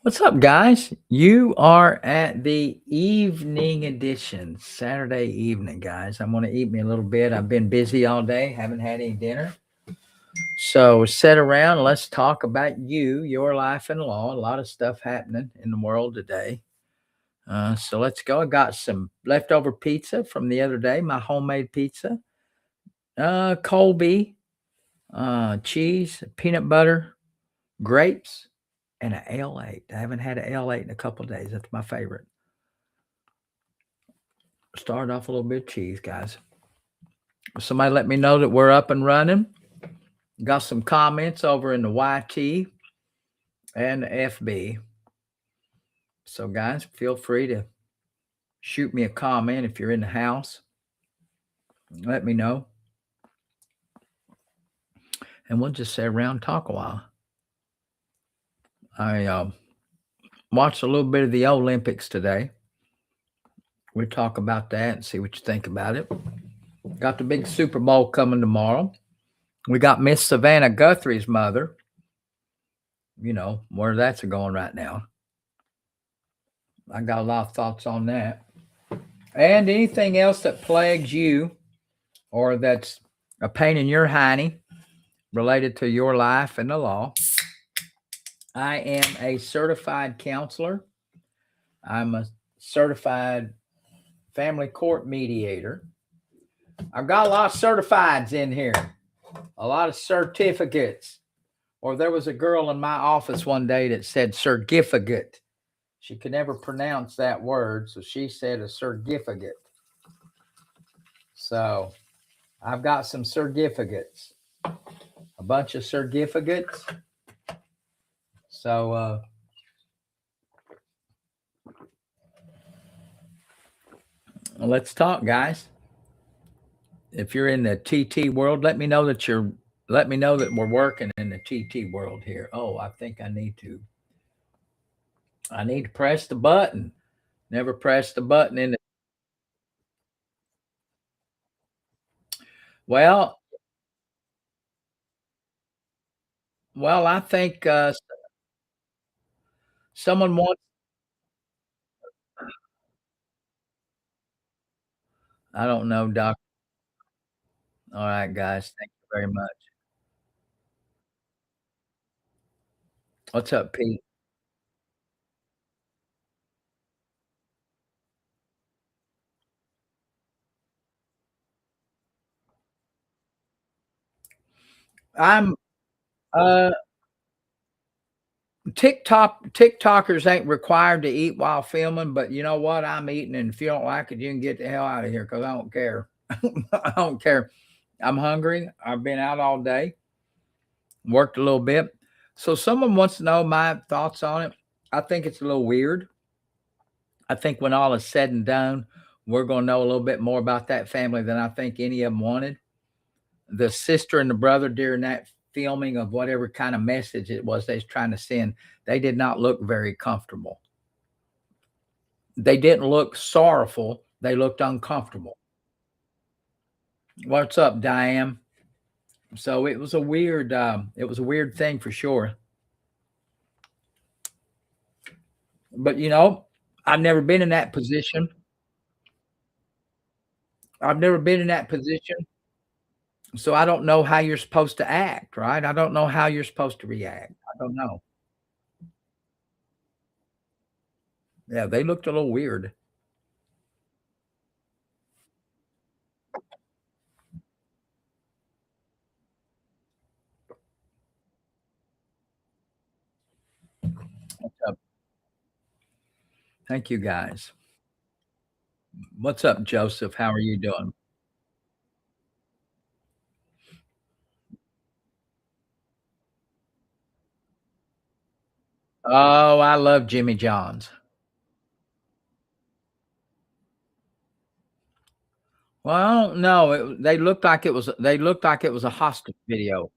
What's up, guys? You are at the evening edition, Saturday evening, guys. I'm going to eat me a little bit. I've been busy all day, haven't had any dinner. So sit around. Let's talk about you, your life and law. A lot of stuff happening in the world today. So let's go. I got some leftover pizza from the other day, my homemade pizza. Colby, cheese, peanut butter, grapes, and an ale 8. I haven't had an ale 8 in a couple of days. That's my favorite. Start off a little bit of cheese, guys. Somebody let me know that we're up and running. Got some comments over in the YT and the FB. So, guys, feel free to shoot me a comment if you're in the house. Let me know. And we'll just sit around and talk a while. I watched a little bit of the Olympics today. We'll talk about that and see what you think about it. Got the big Super Bowl coming tomorrow. We got Miss Savannah Guthrie's mother. You know, where that's going right now. I got a lot of thoughts on that. And anything else that plagues you or that's a pain in your hiney related to your life and the law. I am a certified counselor. I'm a certified family court mediator. I've got a lot of certifieds in here, a lot of certificates. Or there was a girl in my office one day that said certificate. She could never pronounce that word, so she said a certificate. So I've got some certificates, a bunch of certificates. So let's talk, guys. If you're in the TT world, let me know that we're working in the TT world here. Oh, I think I need to press the button. Never press the button in the well, well, I think someone wants I don't know, doc. All right, guys. Thank you very much. What's up, Pete? I'm uh TikTokers ain't required to eat while filming, but you know what? I'm eating, and if you don't like it, you can get the hell out of here because I don't care. I don't care. I'm hungry. I've been out all day, worked a little bit. So someone wants to know my thoughts on it. I think it's a little weird. I think when all is said and done, we're going to know a little bit more about that family than I think any of them wanted. The sister and the brother during that filming of whatever kind of message it was they was trying to send, they did not look very comfortable. They didn't look sorrowful. They looked uncomfortable. What's up, Diane? So it was a weird thing for sure. But I've never been in that position. I've never been in that position. So I don't know how you're supposed to act, right? I don't know how you're supposed to react. I don't know. Yeah, they looked a little weird. What's up? Thank you guys. What's up, Joseph? How are you doing? Oh, I love Jimmy John's. Well, I don't know. They looked like it was a hostage video.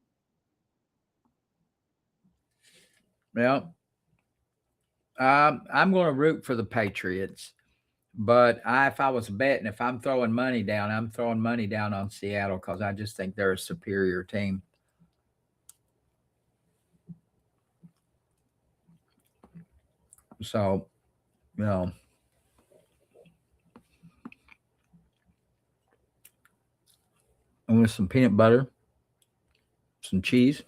Yeah. I'm going to root for the Patriots, but if I was betting, if I'm throwing money down, I'm throwing money down on Seattle because I just think they're a superior team. So, you know, and with some peanut butter, some cheese.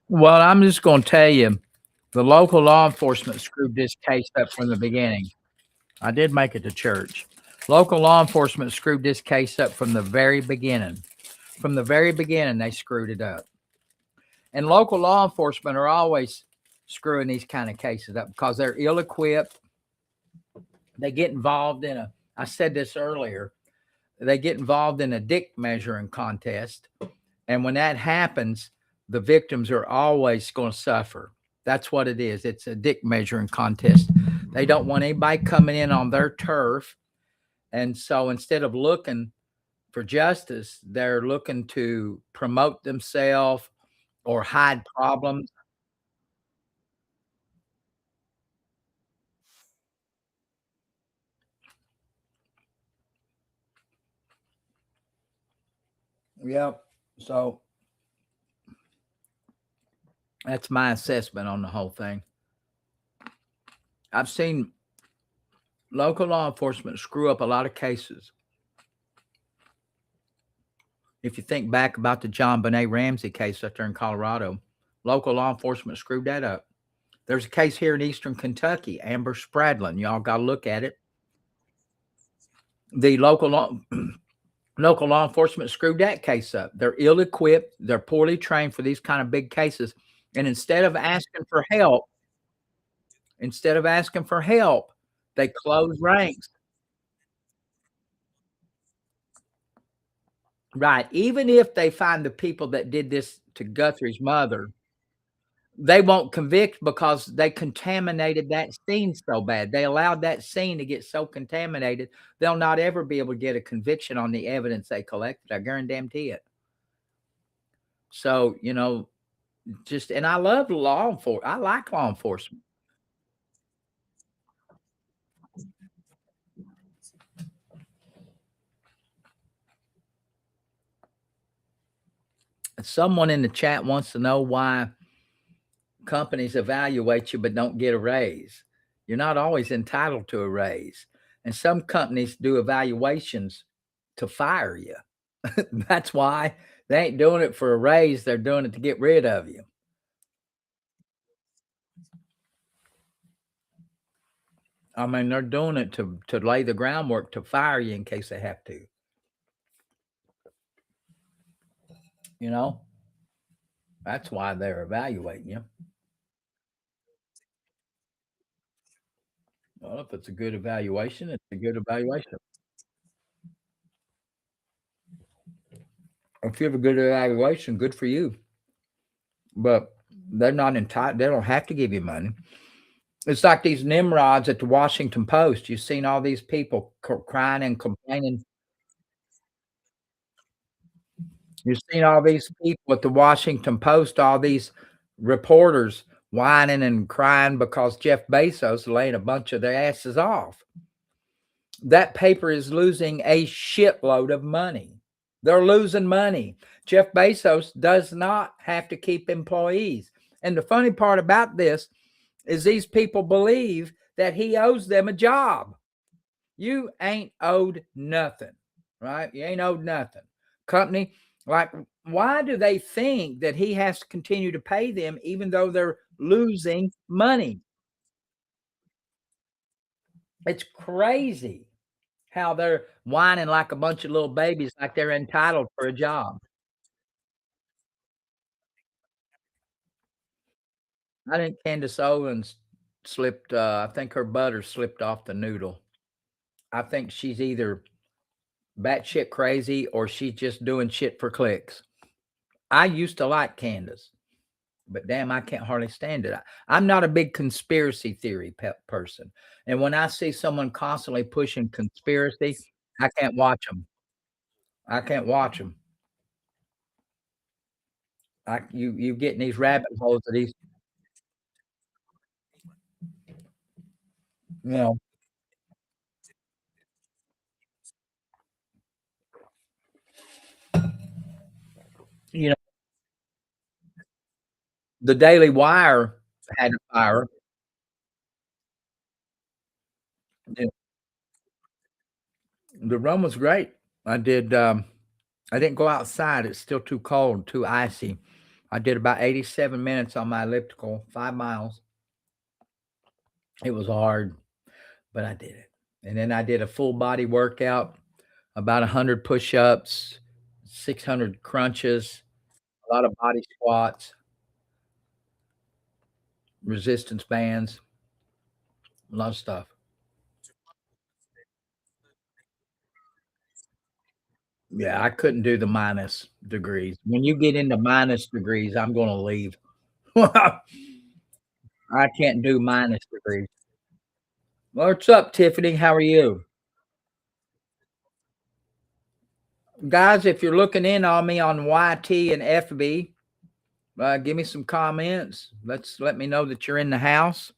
Well, I'm just going to tell you, the local law enforcement screwed this case up from the beginning. I did make it to church. Local law enforcement screwed this case up from the very beginning. From the very beginning, they screwed it up. And local law enforcement are always screwing these kind of cases up because they're ill equipped. They get involved in I said this earlier, they get involved in a dick measuring contest. And when that happens, the victims are always going to suffer. That's what it is. It's a dick measuring contest. They don't want anybody coming in on their turf. And so instead of looking for justice, they're looking to promote themselves or hide problems. Yep. So that's my assessment on the whole thing. I've seen local law enforcement screw up a lot of cases. If you think back about the John Benet Ramsey case up there in Colorado, local law enforcement screwed that up. There's a case here in Eastern Kentucky, Amber Spradlin. Y'all got to look at it. The local law enforcement screwed that case up. They're ill equipped. They're poorly trained for these kind of big cases. And instead of asking for help, they close ranks. Right. Even if they find the people that did this to Guthrie's mother, they won't convict because they contaminated that scene so bad. They allowed that scene to get so contaminated, they'll not ever be able to get a conviction on the evidence they collected. I guarantee it. So, just and I love law enforcement. I like law enforcement. Someone in the chat wants to know why companies evaluate you but don't get a raise. You're not always entitled to a raise. And some companies do evaluations to fire you. That's why they ain't doing it for a raise, they're doing it to get rid of you. I mean, they're doing it to lay the groundwork to fire you in case they have to. You know, that's why they're evaluating you. Well, if it's a good evaluation, it's a good evaluation. If you have a good evaluation, good for you. But they're not entitled. They don't have to give you money. It's like these Nimrods at the Washington Post. You've seen all these people crying and complaining. You've seen all these people at the Washington Post, all these reporters whining and crying because Jeff Bezos laying a bunch of their asses off. That paper is losing a shitload of money. They're losing money. Jeff Bezos does not have to keep employees. And the funny part about this is these people believe that he owes them a job. You ain't owed nothing, right? You ain't owed nothing. Company, like, why do they think that he has to continue to pay them even though they're losing money? It's crazy how they're whining like a bunch of little babies, like they're entitled for a job. I think Candace Owens slipped, I think her butter slipped off the noodle. I think she's either batshit crazy or she's just doing shit for clicks. I used to like Candace, but damn, I can't hardly stand it. I'm not a big conspiracy theory person. And when I see someone constantly pushing conspiracy, I can't watch them. I can't watch them. You get in these rabbit holes of these, you know. You know, the Daily Wire had a fire. Yeah, the run was great. I did, I didn't go outside, it's still too cold, too icy. I did about 87 minutes on my elliptical, 5 miles. It was hard, but I did it. And then I did a full body workout, about 100 push-ups, 600 crunches, a lot of body squats, resistance bands, a lot of stuff. Yeah, I couldn't do the minus degrees. When you get into minus degrees, I'm gonna leave. I can't do minus degrees. What's up, Tiffany? How are you? Guys, if you're looking in on me on YT and FB, give me some comments. Let me know that you're in the house.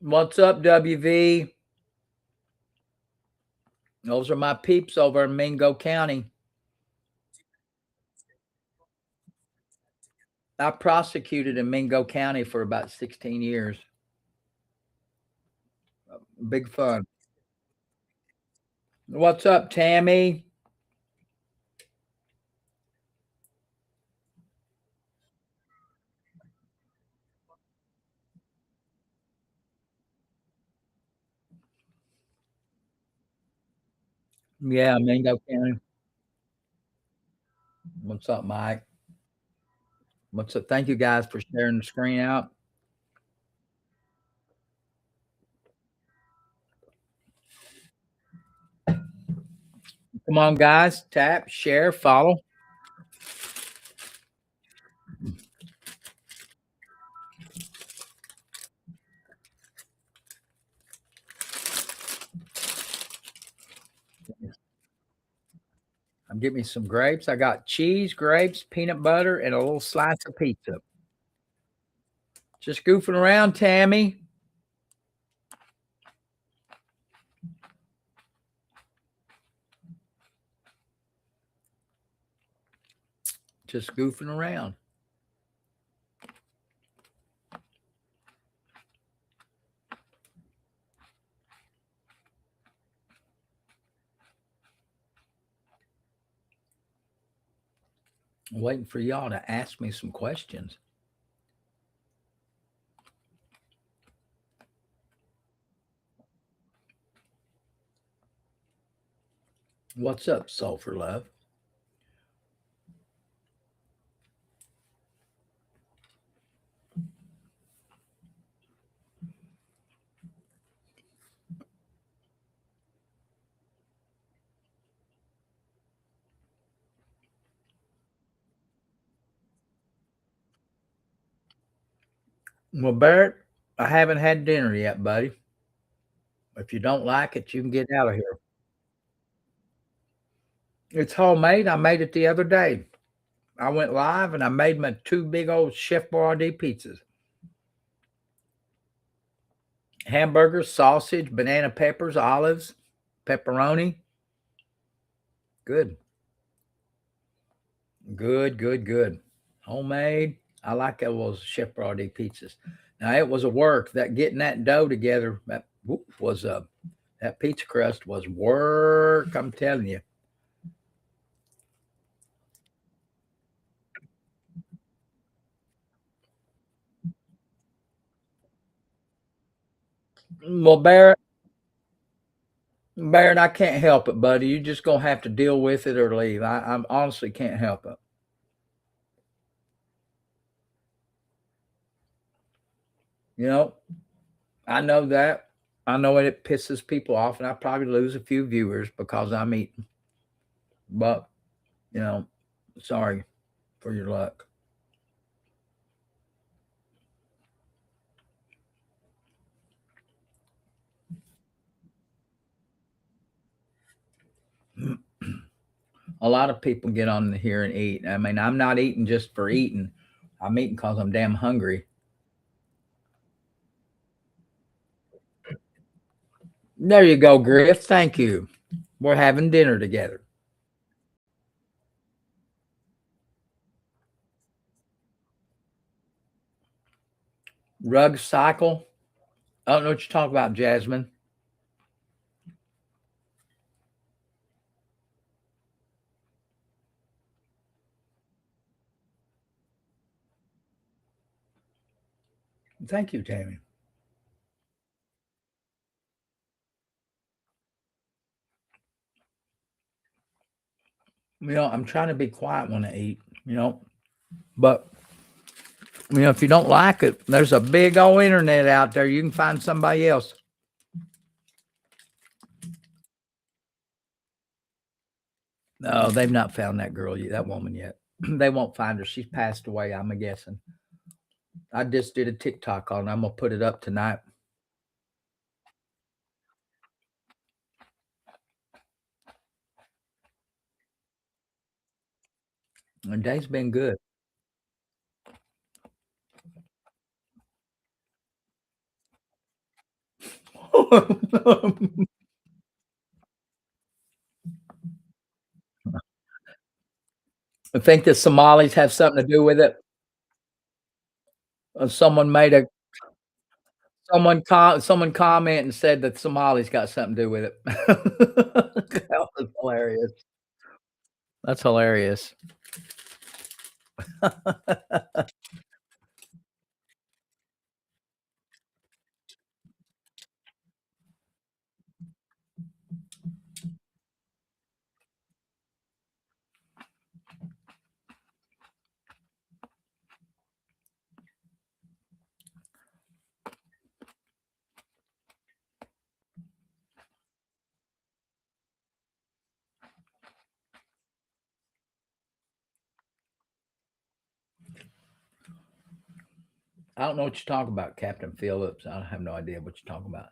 What's up, WV? Those are my peeps over in Mingo County. I prosecuted in Mingo County for about 16 years. Big fun. What's up, Tammy? Yeah, Mingo County. What's up, Mike? What's up? Thank you guys for sharing the screen out. Come on, guys. Tap, share, follow. Get me some grapes. I got cheese, grapes, peanut butter, and a little slice of pizza. Just goofing around, Tammy. Just goofing around. Waiting for y'all to ask me some questions. What's up, Sulfur Love? Well, Barrett, I haven't had dinner yet, buddy. If you don't like it, you can get out of here. It's homemade. I made it the other day. I went live and I made my two big old Chef Boyardee pizzas. Hamburgers, sausage, banana peppers, olives, pepperoni. Good. Good, good, good. Homemade. I like those Chef Boyardee pizzas. Now it was a work that getting that dough together. That was a that pizza crust was work. I'm telling you. Well, Barrett, I can't help it, buddy. You just gonna have to deal with it or leave. I honestly can't help it. You know, I know that. I know it pisses people off, and I probably lose a few viewers because I'm eating. But you know, sorry for your luck. A lot of people get on here and eat. I mean, I'm not eating just for eating. I'm eating because I'm damn hungry. There you go, Griff. Thank you. We're having dinner together. Rug cycle. I don't know what you talk about, Jasmine. Thank you, Tammy. I'm trying to be quiet when I eat, but if you don't like it, there's a big old internet out there. You can find somebody else. No, they've not found that girl yet, that woman yet. They won't find her. She's passed away, I'm guessing. I just did a TikTok on it. I'm gonna put it up tonight. The day's been good. I think the Somalis have something to do with it. Someone made a someone comment and said that Somalis got something to do with it. That was hilarious. That's hilarious. I don't know what you're talking about, Captain Phillips. I have no idea what you're talking about.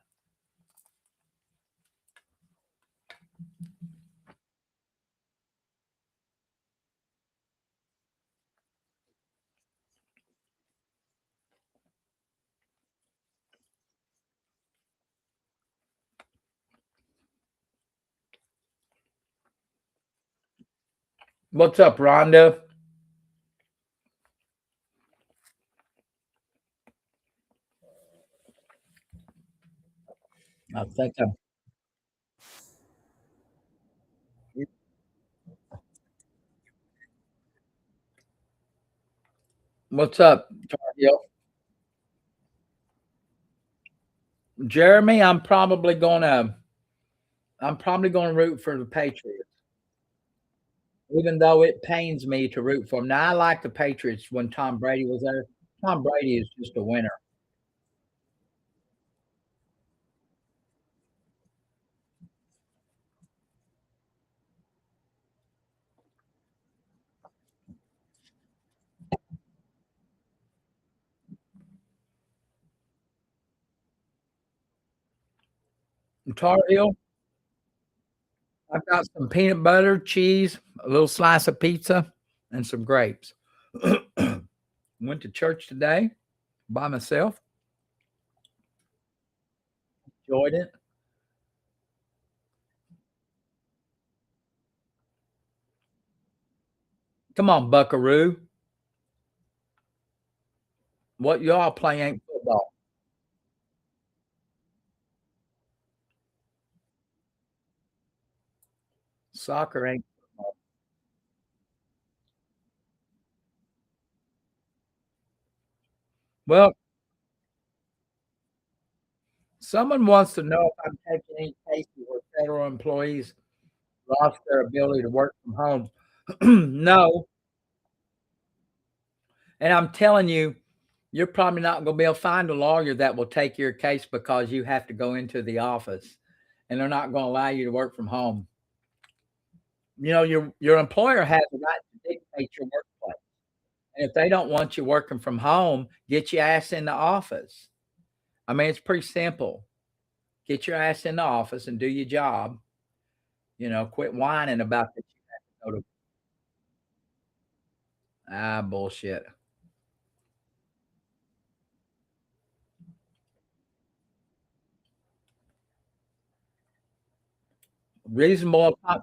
What's up, Rhonda? I think I'm. What's up, Tar Heel? Jeremy? I'm probably gonna root for the Patriots, even though it pains me to root for them. Now I like the Patriots when Tom Brady was there. Tom Brady is just a winner. Tar Heel, I've got some peanut butter, cheese, a little slice of pizza, and some grapes. Went to church today by myself. Enjoyed it. Come on, Buckaroo. What y'all play ain't football. Soccer ain't football. Well, someone wants to know if I'm taking any cases where federal employees lost their ability to work from home. No, and I'm telling you, you're probably not going to be able to find a lawyer that will take your case because you have to go into the office, and they're not going to allow you to work from home. Your employer has the right to dictate your workplace, and if they don't want you working from home, get your ass in the office. I mean, it's pretty simple. Get your ass in the office and do your job. Quit whining about that you have to go to bullshit. reasonable accom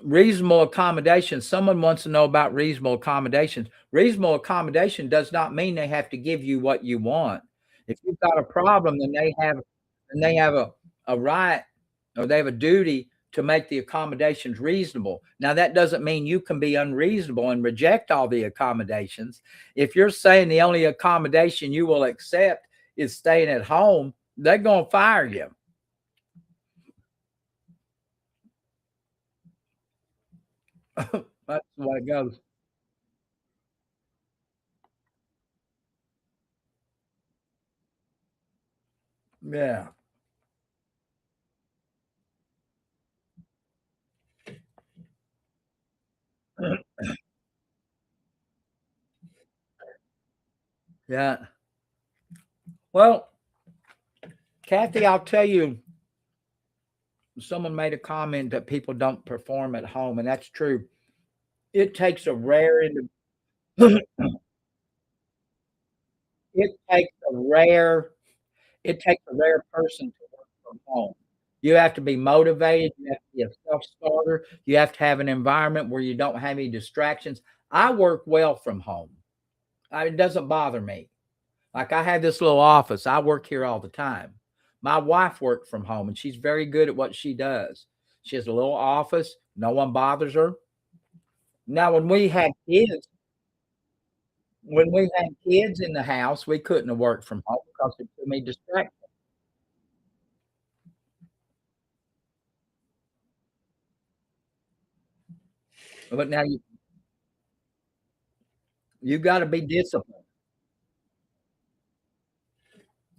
reasonable accommodation. Someone wants to know about reasonable accommodations. Reasonable accommodation does not mean they have to give you what you want. If you've got a problem, then they have a right or they have a duty to make the accommodations reasonable. Now, that doesn't mean you can be unreasonable and reject all the accommodations. If you're saying the only accommodation you will accept is staying at home, they're going to fire you. That's the way it goes. Yeah. Yeah. Well, Kathy, I'll tell you, someone made a comment that people don't perform at home, and that's true. It takes a rare it takes a rare it takes a rare person to work from home. You have to be motivated, you have to be a self-starter, you have to have an environment where you don't have any distractions. I work well from home. It doesn't bother me. Like, I have this little office, I work here all the time. My wife worked from home, and she's very good at what she does. She has a little office, no one bothers her. Now, when we had kids in the house, we couldn't have worked from home because it too many distractions. But now you gotta be disciplined.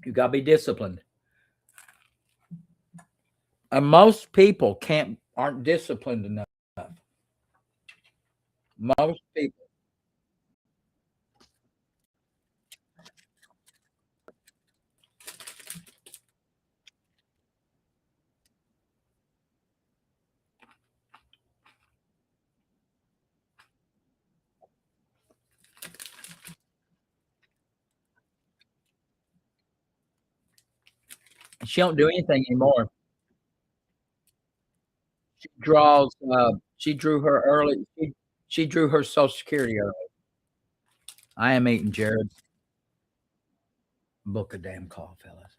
You gotta be disciplined. And most people aren't disciplined enough. Most people. She don't do anything anymore. She drew her early she drew her Social Security early. I am eating Jared's book a damn call, fellas.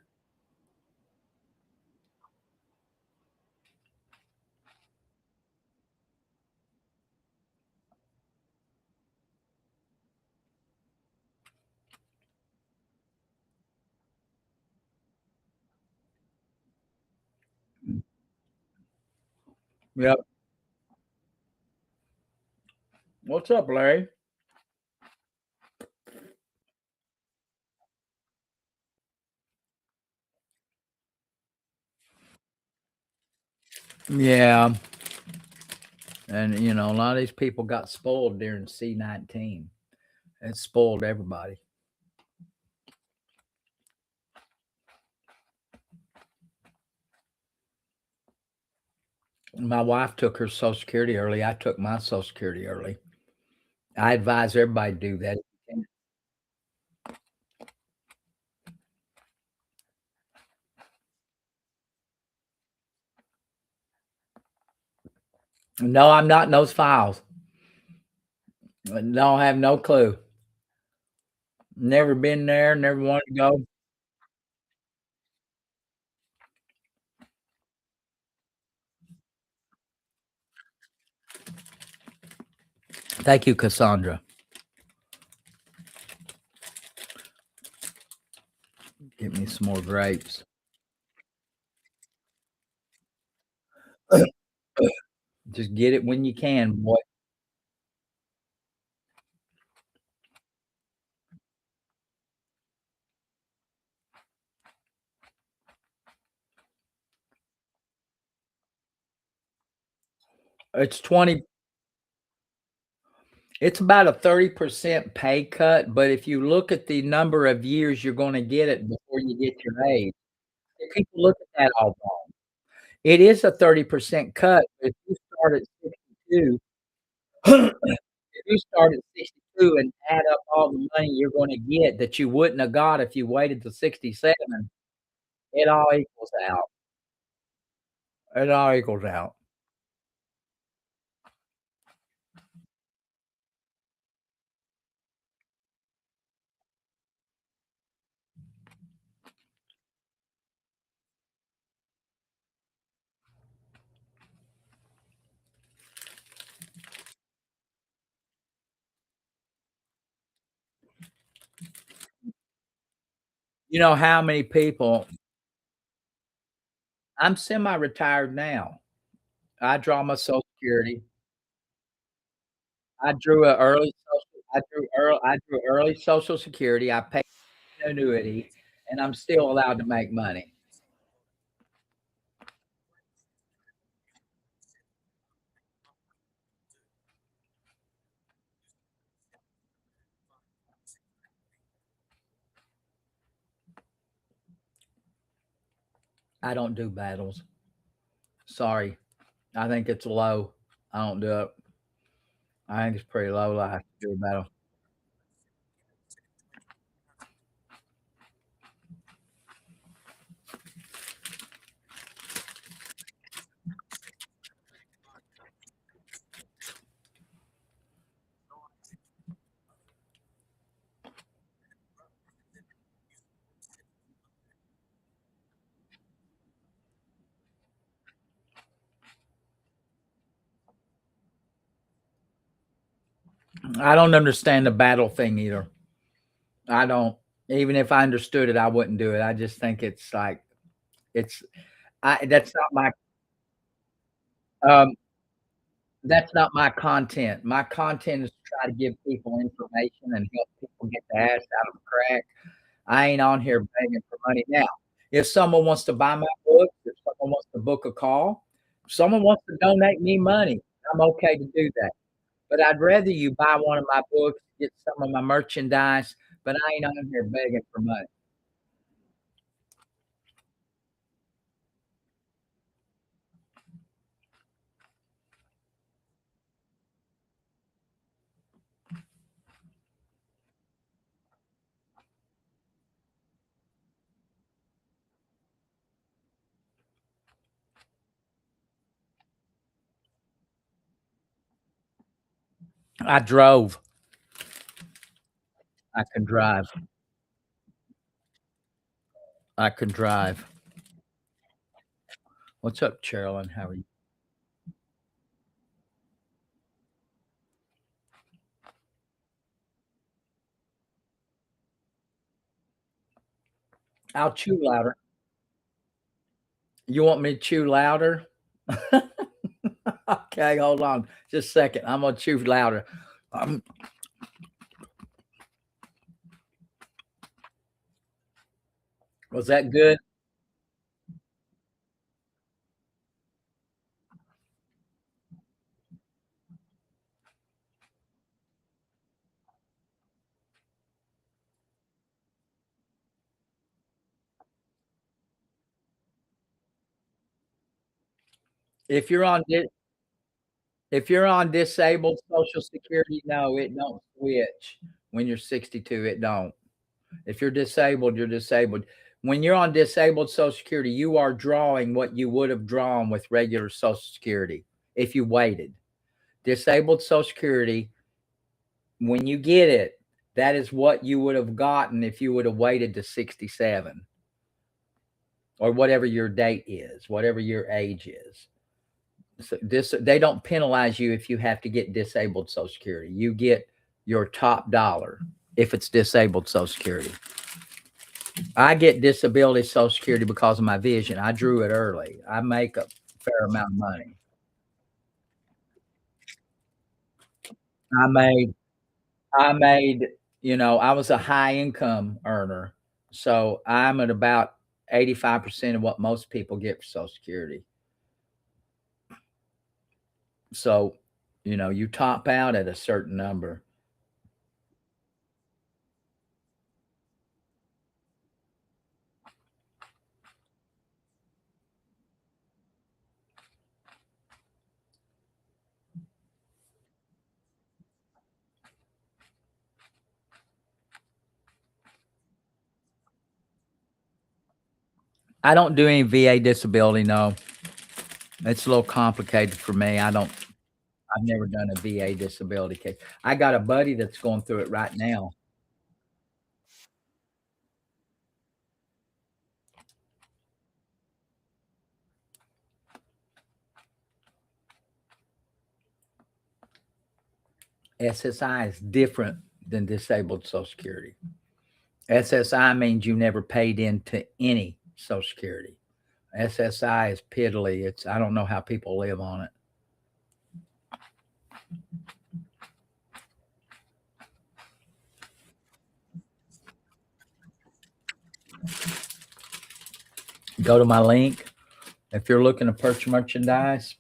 Yep. What's up, Larry? Yeah. And a lot of these people got spoiled during C-19. It spoiled everybody. My wife took her Social Security early. I took my Social Security early. I advise everybody to do that. No, I'm not in those files. I don't have no clue. Never been there, never wanted to go. Thank you, Cassandra. Get me some more grapes. Just get it when you can, boy. It's 20 it's about a 30% pay cut, but if you look at the number of years you're gonna get it before you get your age, people look at that all wrong. It is a 30% cut, but if you start at 62 if you start at 62 and add up all the money you're gonna get that you wouldn't have got if you waited till 67, it all equals out. It all equals out. You know how many people I'm semi-retired now. I draw my Social Security. I drew early Social Security. I paid an annuity, and I'm still allowed to make money. I don't do battles. Sorry. I think it's low. I don't do it. I think it's pretty low life to do a battle. I don't understand the battle thing either. I don't. Even if I understood it, I wouldn't do it. I just think it's like it's I um that's not my content. My content is to try to give people information and help people get the ass out of a crack. I ain't on here begging for money. Now, if someone wants to buy my books, if someone wants to book a call, if someone wants to donate me money, I'm okay to do that. But I'd rather you buy one of my books, get some of my merchandise, but I ain't on here begging for money. I drove. I can drive. I can drive. What's up, Carolyn? How are you? I'll chew louder. You want me to chew louder? Okay, hold on just a second. I'm gonna chew louder. Um, was that good? If you're on di if you're on disabled Social Security, no, it don't switch. When you're 62, it don't. If you're disabled, you're disabled. When you're on disabled Social Security, you are drawing what you would have drawn with regular Social Security if you waited. Disabled Social Security, when you get it, that is what you would have gotten if you would have waited to 67 or whatever your date is, whatever your age is. So this they don't penalize you if you have to get disabled Social Security. You get your top dollar if it's disabled Social Security. I get disability Social Security because of my vision. I drew it early. I make a fair amount of money. I made I made, I was a high income earner. So I'm at about 85% of what most people get for Social Security. So, you top out at a certain number. I don't do any VA disability, no. It's a little complicated for me. I've never done a VA disability case. I got a buddy that's going through it right now. SSI is different than disabled Social Security. SSI means you never paid into any Social Security. SSI is piddly. I don't know how people live on it. Go to my link. If you're looking to purchase merchandise,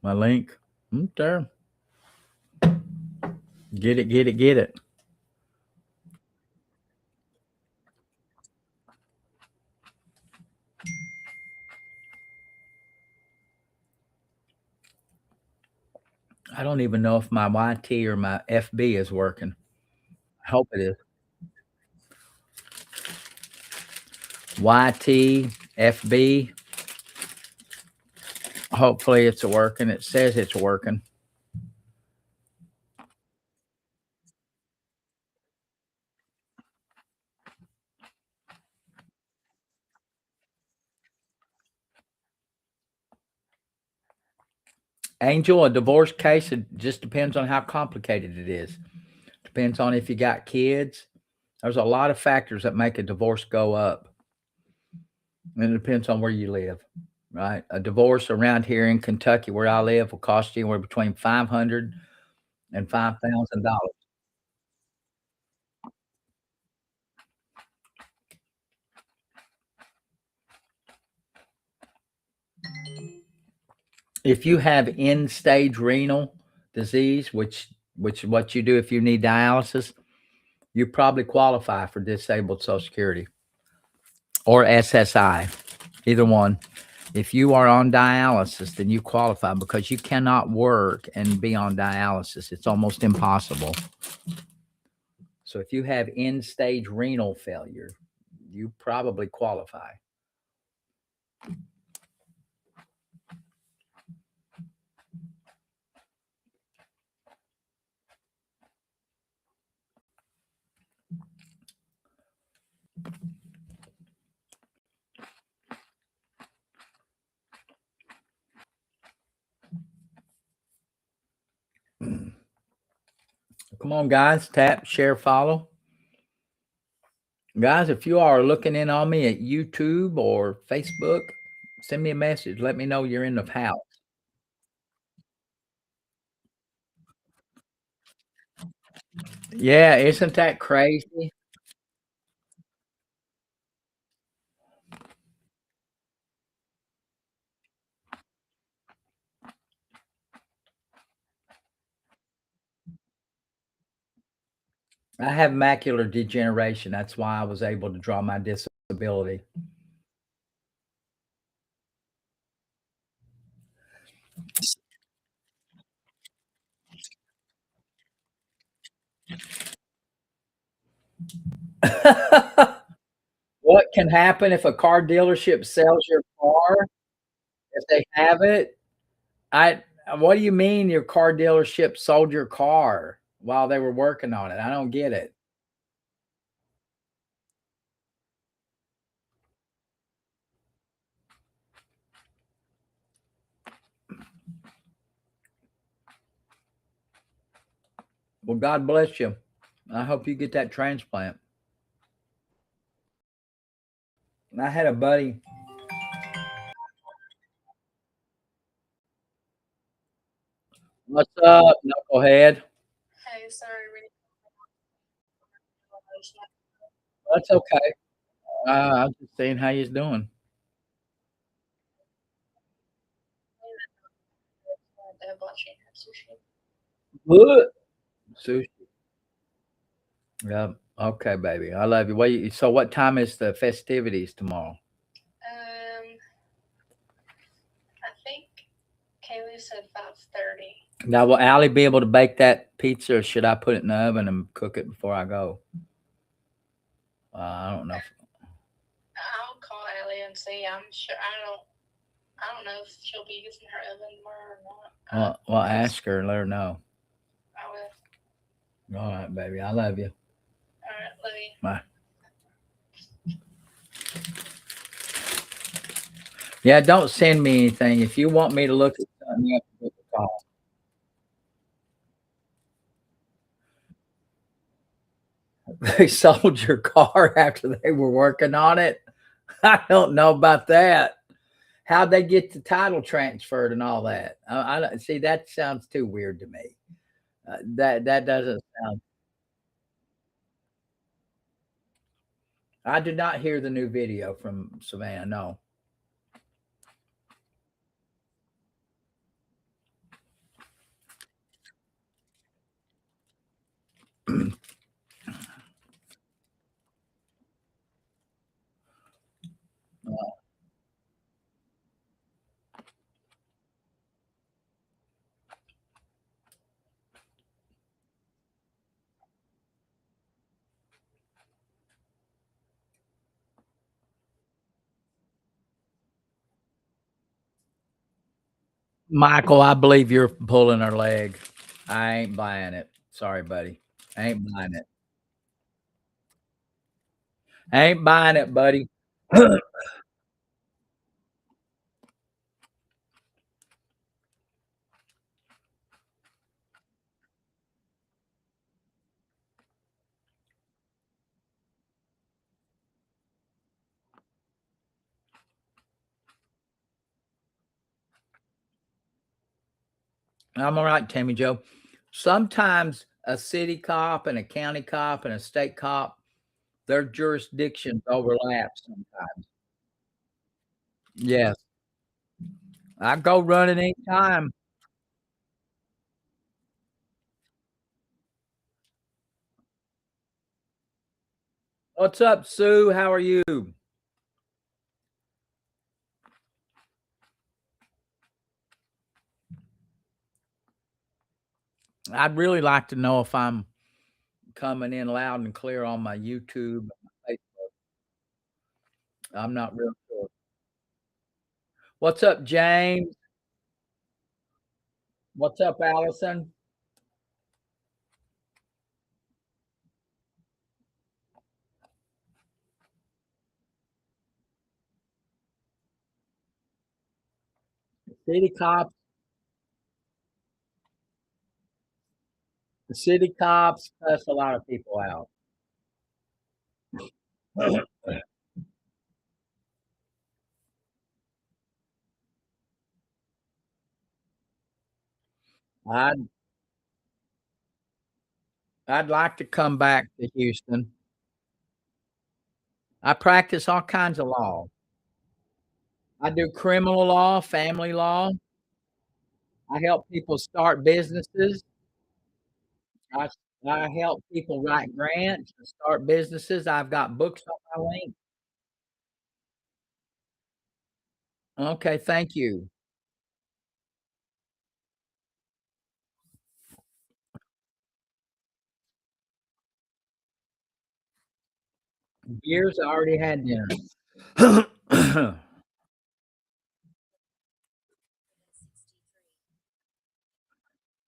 my link. There. Get it, get it, get it. I don't even know if my YT or my FB is working. I hope it is. YT, FB. Hopefully it's working. It says it's working. Angel, a divorce case, it just depends on how complicated it is. Depends on if you got kids. There's a lot of factors that make a divorce go up. And it depends on where you live, right? A divorce around here in Kentucky, where I live, will cost you anywhere between $500 and $5,000. If you have end stage renal disease, which is what you do if you need dialysis, you probably qualify for disabled Social Security or SSI, either one. If you are on dialysis, then you qualify because you cannot work and be on dialysis. It's almost impossible. So if you have end stage renal failure, you probably qualify. Come on, guys. Tap, share, follow. Guys, if you are looking in on me at YouTube or Facebook, send me a message. Let me know you're in the house. Yeah, isn't that crazy? I have macular degeneration. That's why I was able to draw my disability. What can happen if a car dealership sells your car? If they have it, I what do you mean your car dealership sold your car while they were working on it? I don't get it. Well, God bless you. I hope you get that transplant. I had a buddy. What's up, knucklehead? That's okay. I'm just saying how you doing. Good. Sushi. Yeah. Okay, baby. I love you. So what time is the festivities tomorrow? Now, will Allie be able to bake that pizza, or should I put it in the oven and cook it before I go? I don't know. and see. I'm sure I don't know if she'll be using her oven tomorrow or not. Well, ask her and let her know. I will. All right, baby. I love you. All right, love you. Bye. Yeah, don't send me anything. If you want me to look at something, you have to book a call. They sold your car after they were working on it. I don't know about that. How'd they get the title transferred and all that? I see. That sounds too weird to me. That doesn't sound. I did not hear the new video from Savannah. No. Michael, I believe you're pulling her leg. I ain't buying it. Sorry, buddy. I ain't buying it. I ain't buying it, buddy. I'm all right, Tammy Joe. Sometimes a city cop and a county cop and a state cop, their jurisdictions overlap sometimes. Yes. I go running anytime. What's up, Sue? How are you? I'd really like to know if I'm coming in loud and clear on my YouTube. I'm not real sure. What's up, James? What's up, Allison? City cops, the city cops cuss a lot of people out. I'd I'd like to come back to Houston. I practice all kinds of law. I do criminal law, family law. I help people start businesses. I I help people write grants and start businesses. I've got books on my link. Okay, thank you. Years I already had dinner.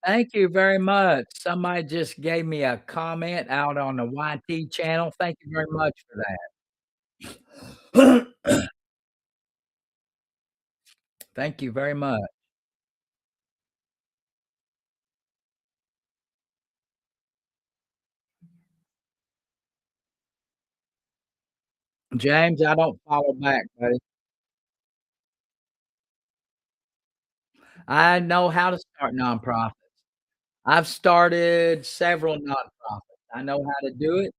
Thank you very much. Somebody just gave me a comment out on the YT channel. Thank you very much for that. Thank you very much. James, I don't follow back, buddy. I know how to start nonprofits. I've started several nonprofits. I know how to do it.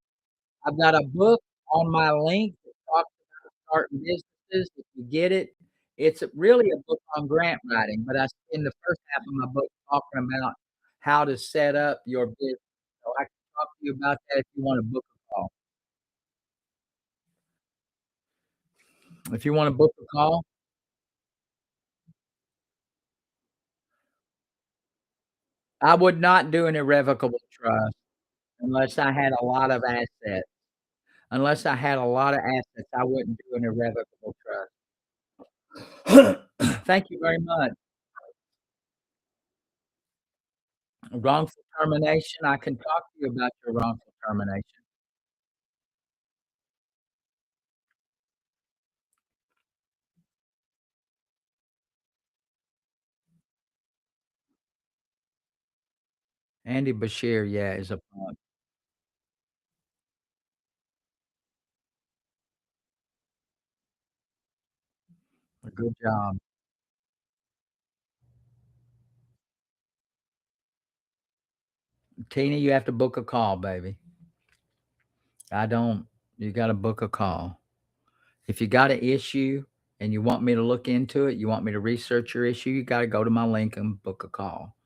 I've got a book on my link that talks about starting businesses. If you get it, it's really a book on grant writing, but I spend the first half of my book talking about how to set up your business. So I can talk to you about that if you want to book a call. If you want to book a call, I would not do an irrevocable trust unless I had a lot of assets. Unless I had a lot of assets, I wouldn't do an irrevocable trust. Thank you very much. Wrongful termination, I can talk to you about your wrongful termination. Andy Bashir, yeah, is a punk. Good job. Tina, you have to book a call, baby. I don't. You gotta book a call. If you got an issue and you want me to look into it, you want me to research your issue, you gotta go to my link and book a call.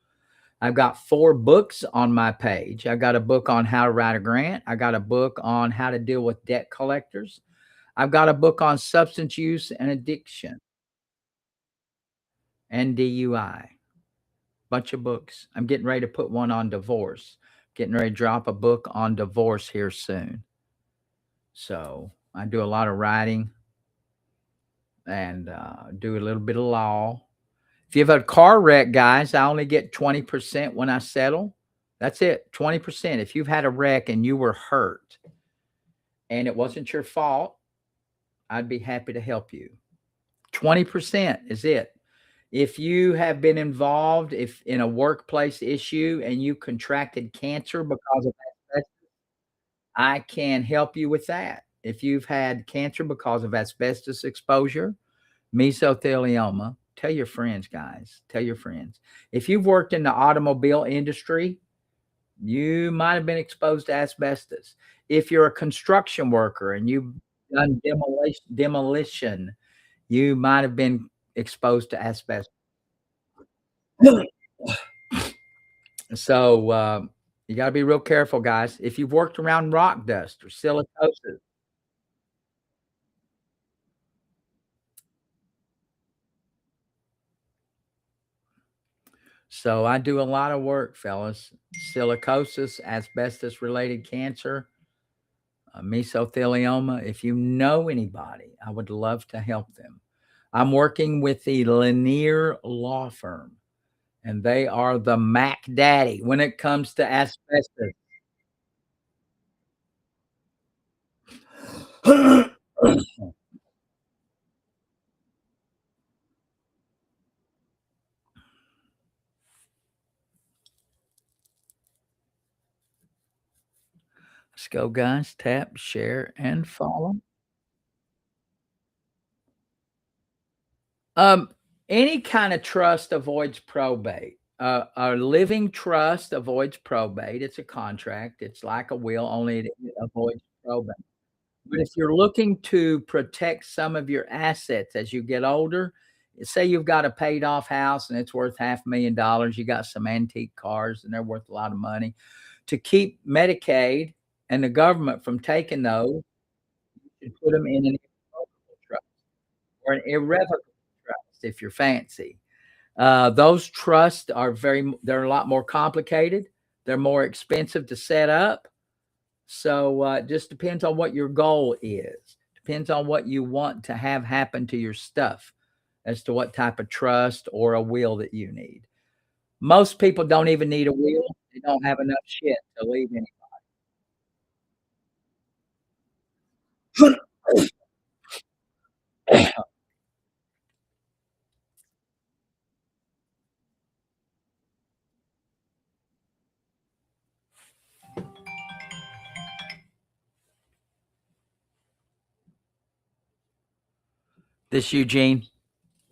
I've got 4 books on my page. I got a book on how to write a grant. I got a book on how to deal with debt collectors. I've got a book on substance use and addiction and DUI. Bunch of books. I'm getting ready to put one on divorce. Getting ready to drop a book on divorce here soon. So I do a lot of writing and do a little bit of law. If you have a car wreck, guys, I only get 20% when I settle. That's it, 20%. If you've had a wreck and you were hurt and it wasn't your fault, I'd be happy to help you. 20% is it. If you have been involved if in a workplace issue and you contracted cancer because of asbestos, I can help you with that. If you've had cancer because of asbestos exposure, mesothelioma, tell your friends, guys. Tell your friends. If you've worked in the automobile industry, you might have been exposed to asbestos. If you're a construction worker and you've done demolition, you might have been exposed to asbestos. So you got to be real careful, guys. If you've worked around rock dust or silicosis, so I do a lot of work, fellas. Silicosis, asbestos related cancer, mesothelioma. If you know anybody, I would love to help them. I'm working with the Lanier Law Firm, and they are the Mac Daddy when it comes to asbestos. Let's go, guys. Tap, share, and follow. Um, any kind of trust avoids probate. A living trust avoids probate. It's a contract. It's like a will, only it avoids probate. But if you're looking to protect some of your assets as you get older, say you've got a paid off house and it's worth $500,000, you got some antique cars and they're worth a lot of money. To keep Medicaid and the government from taking those, you put them in an irrevocable trust or an irrevocable trust if you're fancy. Those trusts are they're a lot more complicated. They're more expensive to set up. So it just depends on what your goal is. Depends on what you want to have happen to your stuff as to what type of trust or a will that you need. Most people don't even need a will. They don't have enough shit to leave any. This Eugene.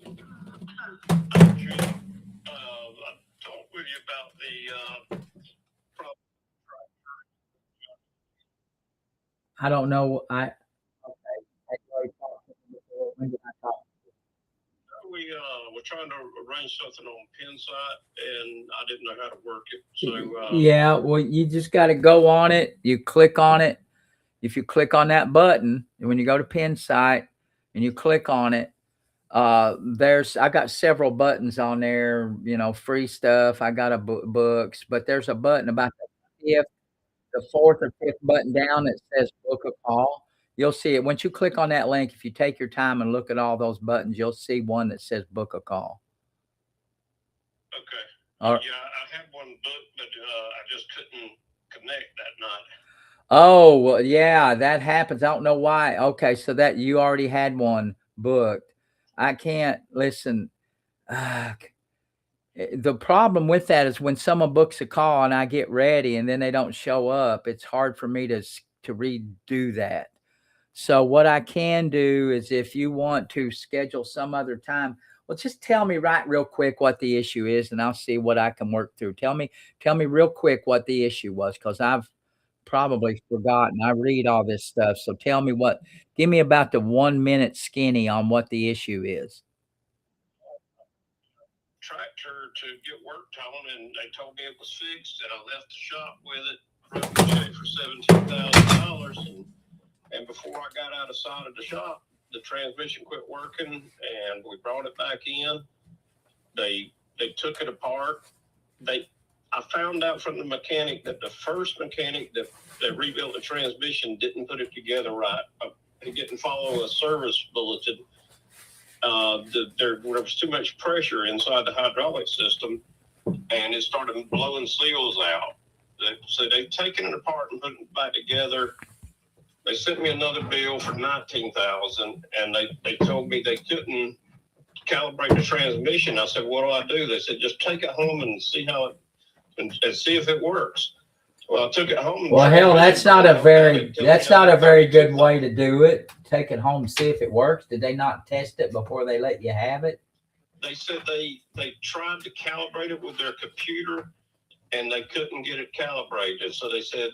I talked with you about the I don't know. Okay. I already talked to him before. When did I talk? we were trying to arrange something on Pinside, and I didn't know how to work it. So Yeah, well, you just got to go on it. You click on it. If you click on that button, when you go to pin site and you click on it, I got several buttons on there, free stuff. I got books, but there's a button about the the fourth or fifth button down that says book a call. You'll see it. Once you click on that link, if you take your time and look at all those buttons, you'll see one that says book a call. Okay. All right. Yeah, I had one booked, but I just couldn't connect that night. Oh, well, yeah, that happens. I don't know why. Okay, so that you already had one booked. I can't listen. The problem with that is when someone books a call and I get ready and then they don't show up, it's hard for me to redo that. So what I can do is if you want to schedule some other time, well, just tell me right real quick what the issue is and I'll see what I can work through. Tell me real quick what the issue was because I've probably forgotten. I read all this stuff. So give me about the 1 minute skinny on what the issue is. Tractor to get worked on, and they told me it was fixed, and I left the shop with it, wrote the check for $17,000, and before I got out of sight of the shop, the transmission quit working, and we brought it back in. They took it apart. I found out from the mechanic that the first mechanic that rebuilt the transmission didn't put it together right. He didn't follow a service bulletin. There was too much pressure inside the hydraulic system, and it started blowing seals out. So they've taken it apart and put it back together. They sent me another bill for $19,000, and they told me they couldn't calibrate the transmission. I said, "What do?" They said, "Just take it home and see how it and see if it works." Well, I took it home. Well, hell, that's not a very good way to do it. Take it home and see if it works. Did they not test it before they let you have it? They said they tried to calibrate it with their computer and they couldn't get it calibrated. So I said,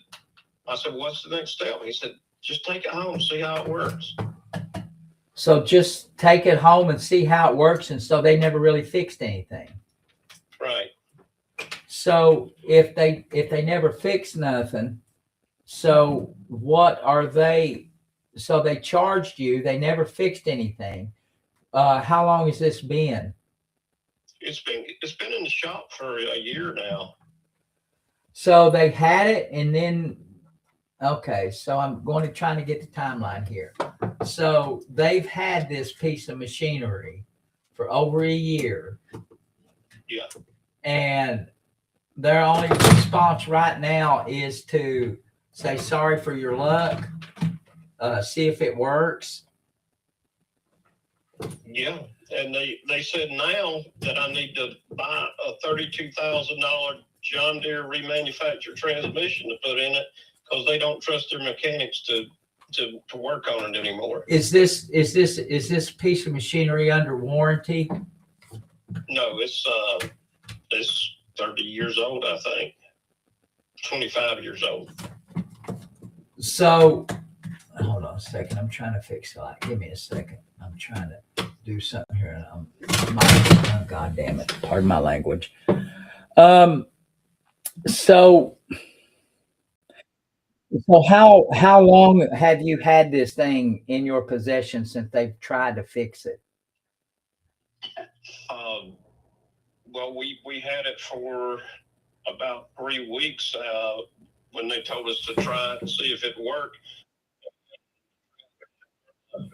"What's the next step?" He said, "Just take it home, see how it works." So just take it home and see how it works. And so they never really fixed anything. Right. So if they never fix nothing, so what are they? So they charged you. They never fixed anything. How long has this been? It's been in the shop for a year now. So they had it, and then okay. So I'm trying to get the timeline here. So they've had this piece of machinery for over a year. Yeah. And their only response right now is to say sorry for your luck, see if it works. Yeah, and they said now that I need to buy a $32,000 John Deere remanufactured transmission to put in it because they don't trust their mechanics to work on it anymore. Is this piece of machinery under warranty? No, it's 30 years old, I think. 25 years old. So, hold on a second. I'm trying to fix it. Give me a second. I'm trying to do something here. Oh, God damn it. Pardon my language. So how long have you had this thing in your possession since they've tried to fix it? Well, we had it for about 3 weeks when they told us to try it and see if it worked.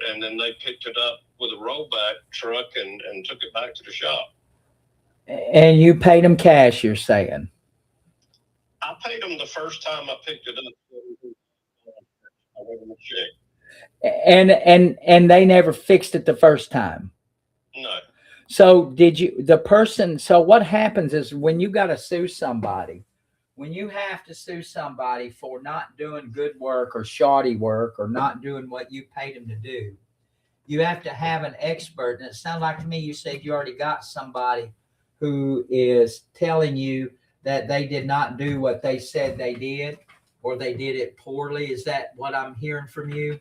And then they picked it up with a rollback truck and took it back to the shop. And you paid them cash, you're saying? I paid them the first time I picked it up. I wrote them a check. And they never fixed it the first time? No. So so what happens is when you got to sue somebody, when you have to sue somebody for not doing good work or shoddy work or not doing what you paid them to do, you have to have an expert. And it sounds like to me you said you already got somebody who is telling you that they did not do what they said they did, or they did it poorly. Is that what I'm hearing from you?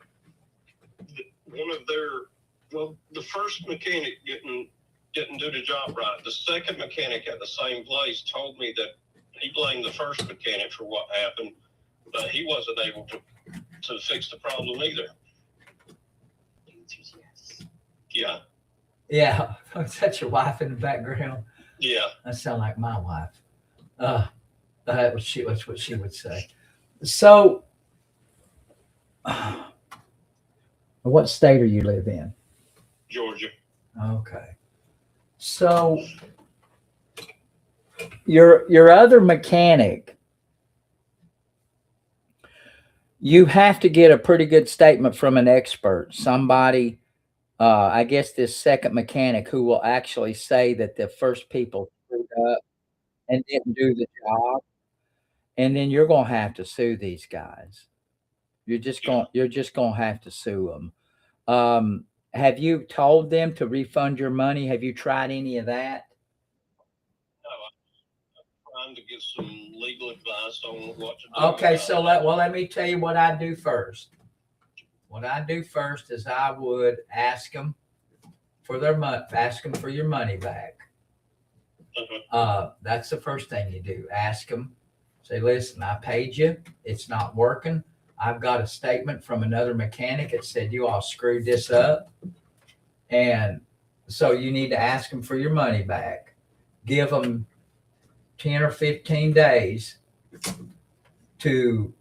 The first mechanic didn't do the job right. The second mechanic at the same place told me that he blamed the first mechanic for what happened, but he wasn't able to fix the problem either. Yeah. Yeah. Is that your wife in the background? Yeah. That sounds like my wife. That's what she would say. So, what state are you live in? Georgia. Okay. So your other mechanic, you have to get a pretty good statement from an expert, somebody. I guess this second mechanic who will actually say that the first people screwed up and didn't do the job, and then you're gonna have to sue these guys. You're just gonna have to sue them. Have you told them to refund your money? Have you tried any of that? No, I'm trying to get some legal advice on what to do. Okay, so let me tell you what I do first. What I do first is I would ask them for their money, ask them for your money back. That's the first thing you do. Ask them, say, listen, I paid you. It's not working. I've got a statement from another mechanic that said you all screwed this up. And so you need to ask them for your money back. Give them 10 or 15 days to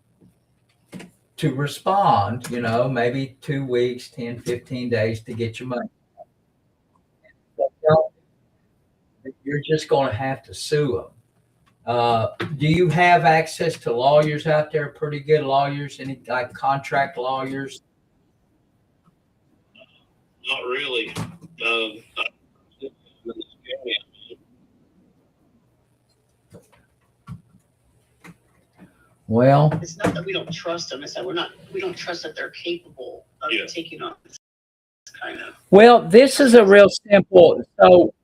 respond, maybe 2 weeks, 10, 15 days to get your money. You're just going to have to sue them. Do you have access to lawyers out there? Pretty good lawyers, any like contract lawyers? Not really. Well, It's not that we don't trust them, it's that we don't trust that they're capable of Yeah. taking on this kind of. well, this is a real simple. So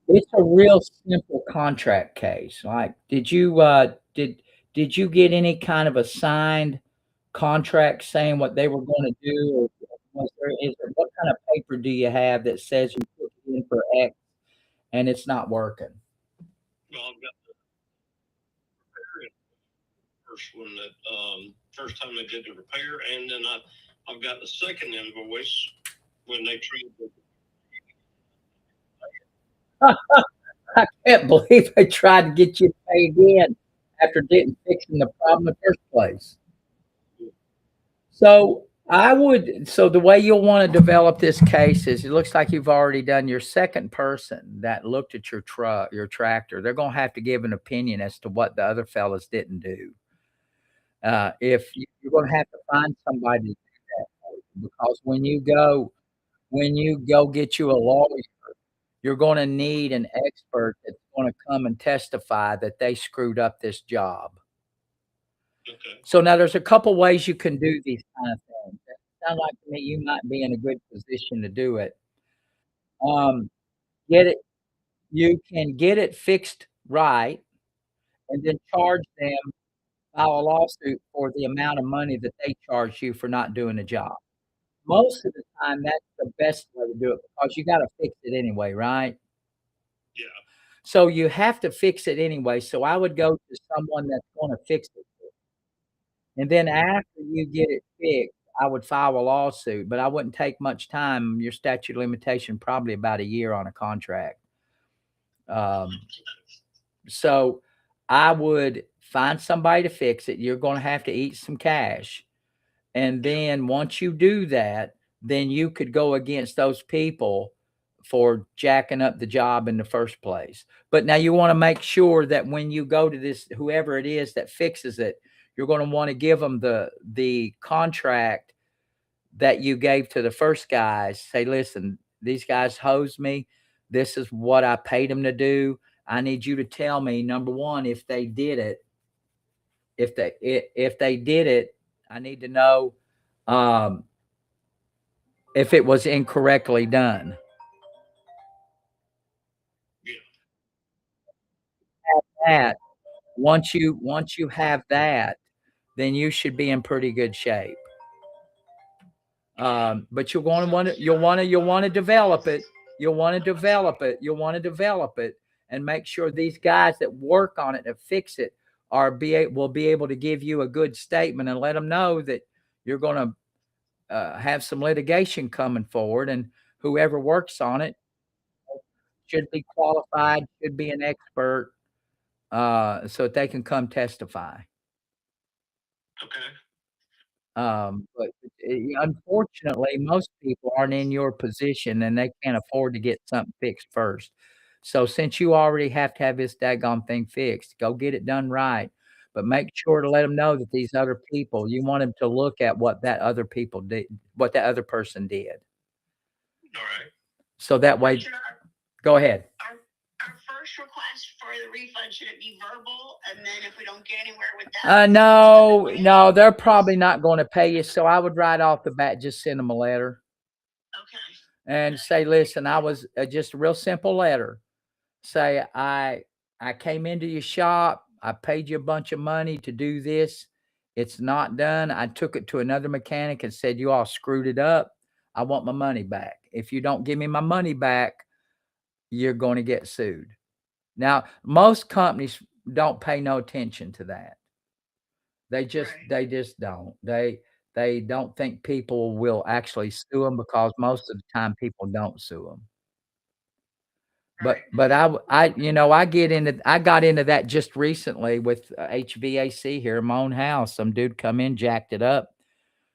it's a real simple contract case. Like, did you get any kind of a signed contract saying what they were going to do, or what kind of paper do you have that says you put it in for X and it's not working? Well, I've got the first one that first time they did the repair, and then I've got the second invoice when they treated I can't believe they tried to get you to pay again after didn't fixing the problem in the first place. So the way you'll want to develop this case is it looks like you've already done your second person that looked at your tractor. They're going to have to give an opinion as to what the other fellas didn't do. You're going to have to find somebody to do that for you, because when you go get you a lawyer, you're going to need an expert that's going to come and testify that they screwed up this job. Okay. So now there's a couple ways you can do these kind of things. It sounds like to me you might be in a good position to do it. Get it. You can get it fixed right, and then charge them, file a lawsuit for the amount of money that they charge you for not doing the job. Most of the time, that's the best way to do it because you got to fix it anyway, right? Yeah. So you have to fix it anyway. So I would go to someone that's going to fix it. And then after you get it fixed, I would file a lawsuit, but I wouldn't take much time. Your statute of limitation, probably about a year on a contract. So I would find somebody to fix it. You're going to have to eat some cash. And then once you do that, then you could go against those people for jacking up the job in the first place. But now you want to make sure that when you go to this, whoever it is that fixes it, you're going to want to give them the contract that you gave to the first guys. Say, listen, these guys hosed me. This is what I paid them to do. I need you to tell me, number one, if they did it. If they did it, I need to know if it was incorrectly done. Yeah. That once you have that, then you should be in pretty good shape. But you'll want to develop it. You'll want to develop it and make sure these guys that work on it and fix it will be able to give you a good statement and let them know that you're going to have some litigation coming forward, and whoever works on it should be qualified, should be an expert. so that they can come testify. Okay. But unfortunately, most people aren't in your position and they can't afford to get something fixed first. So since you already have to have this daggone thing fixed, go get it done right. But make sure to let them know that these other people, you want them to look at what that other people did, what that other person did. All right. So that way, Richard, go ahead. our first request for the refund, should it be verbal? And then if we don't get anywhere with that? No, they're probably not going to pay you. So I would right off the bat just send them a letter Okay. and say, listen, I was just a real simple letter. Say, I came into your shop. I paid you a bunch of money to do this. It's not done. I took it to another mechanic and said, you all screwed it up. I want my money back. If you don't give me my money back, you're going to get sued. Now, most companies don't pay no attention to that. They just don't. They don't think people will actually sue them because most of the time people don't sue them. But I got into that just recently with HVAC here in my own house. Some dude come in, jacked it up,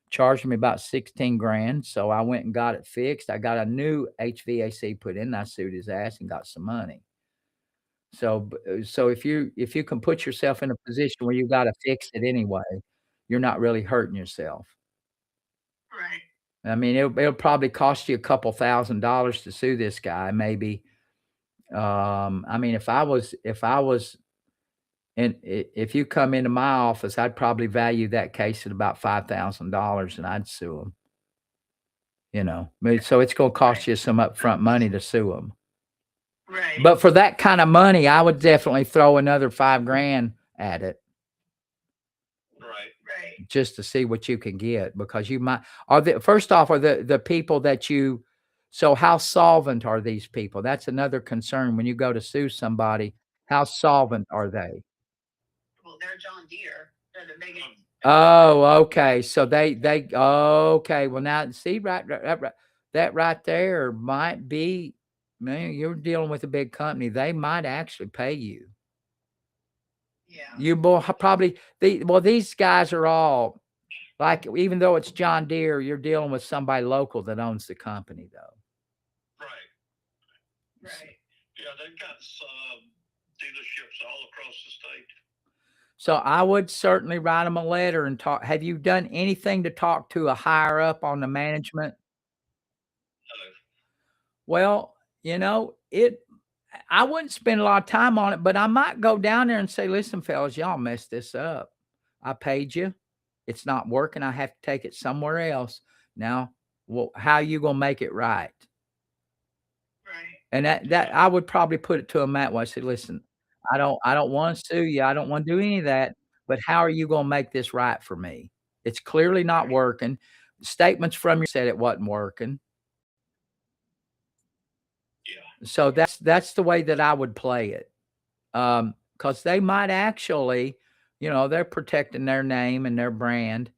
charged me about 16 grand. So I went and got it fixed. I got a new HVAC put in. And I sued his ass and got some money. So if you can put yourself in a position where you got to fix it anyway, you're not really hurting yourself. Right. I mean, it'll probably cost you a couple $1,000s to sue this guy, maybe. I mean, if I was and if you come into my office, I'd probably value that case at about $5,000 and I'd sue him. You know, I mean, so it's going to cost you some upfront money to sue him. Right. But for that kind of money, I would definitely throw another 5 grand at it Right. just to see what you can get, because you might first off, are the people that you, so how solvent are these people? That's another concern when you go to sue somebody. How solvent are they? Well, they're John Deere. They're the biggest. Oh, okay. So okay. Well, now see, that right there might be, man, you're dealing with a big company. They might actually pay you. Yeah. You probably, these guys are all like, even though it's John Deere, you're dealing with somebody local that owns the company, though. Right. Yeah, they've got dealerships all across the state. So I would certainly write them a letter and talk. Have you done anything to talk to a higher up on the management? Well, I wouldn't spend a lot of time on it, but I might go down there and say, listen, fellas, y'all messed this up. I paid you. It's not working. I have to take it somewhere else. Now, well, how are you going to make it right? Right. And that I would probably put it to him that way. I said, listen, I don't want to sue you. I don't want to do any of that. But how are you going to make this right for me? It's clearly not working. Statements from you said it wasn't working. Yeah. So that's the way that I would play it. Because they might actually, they're protecting their name and their brand.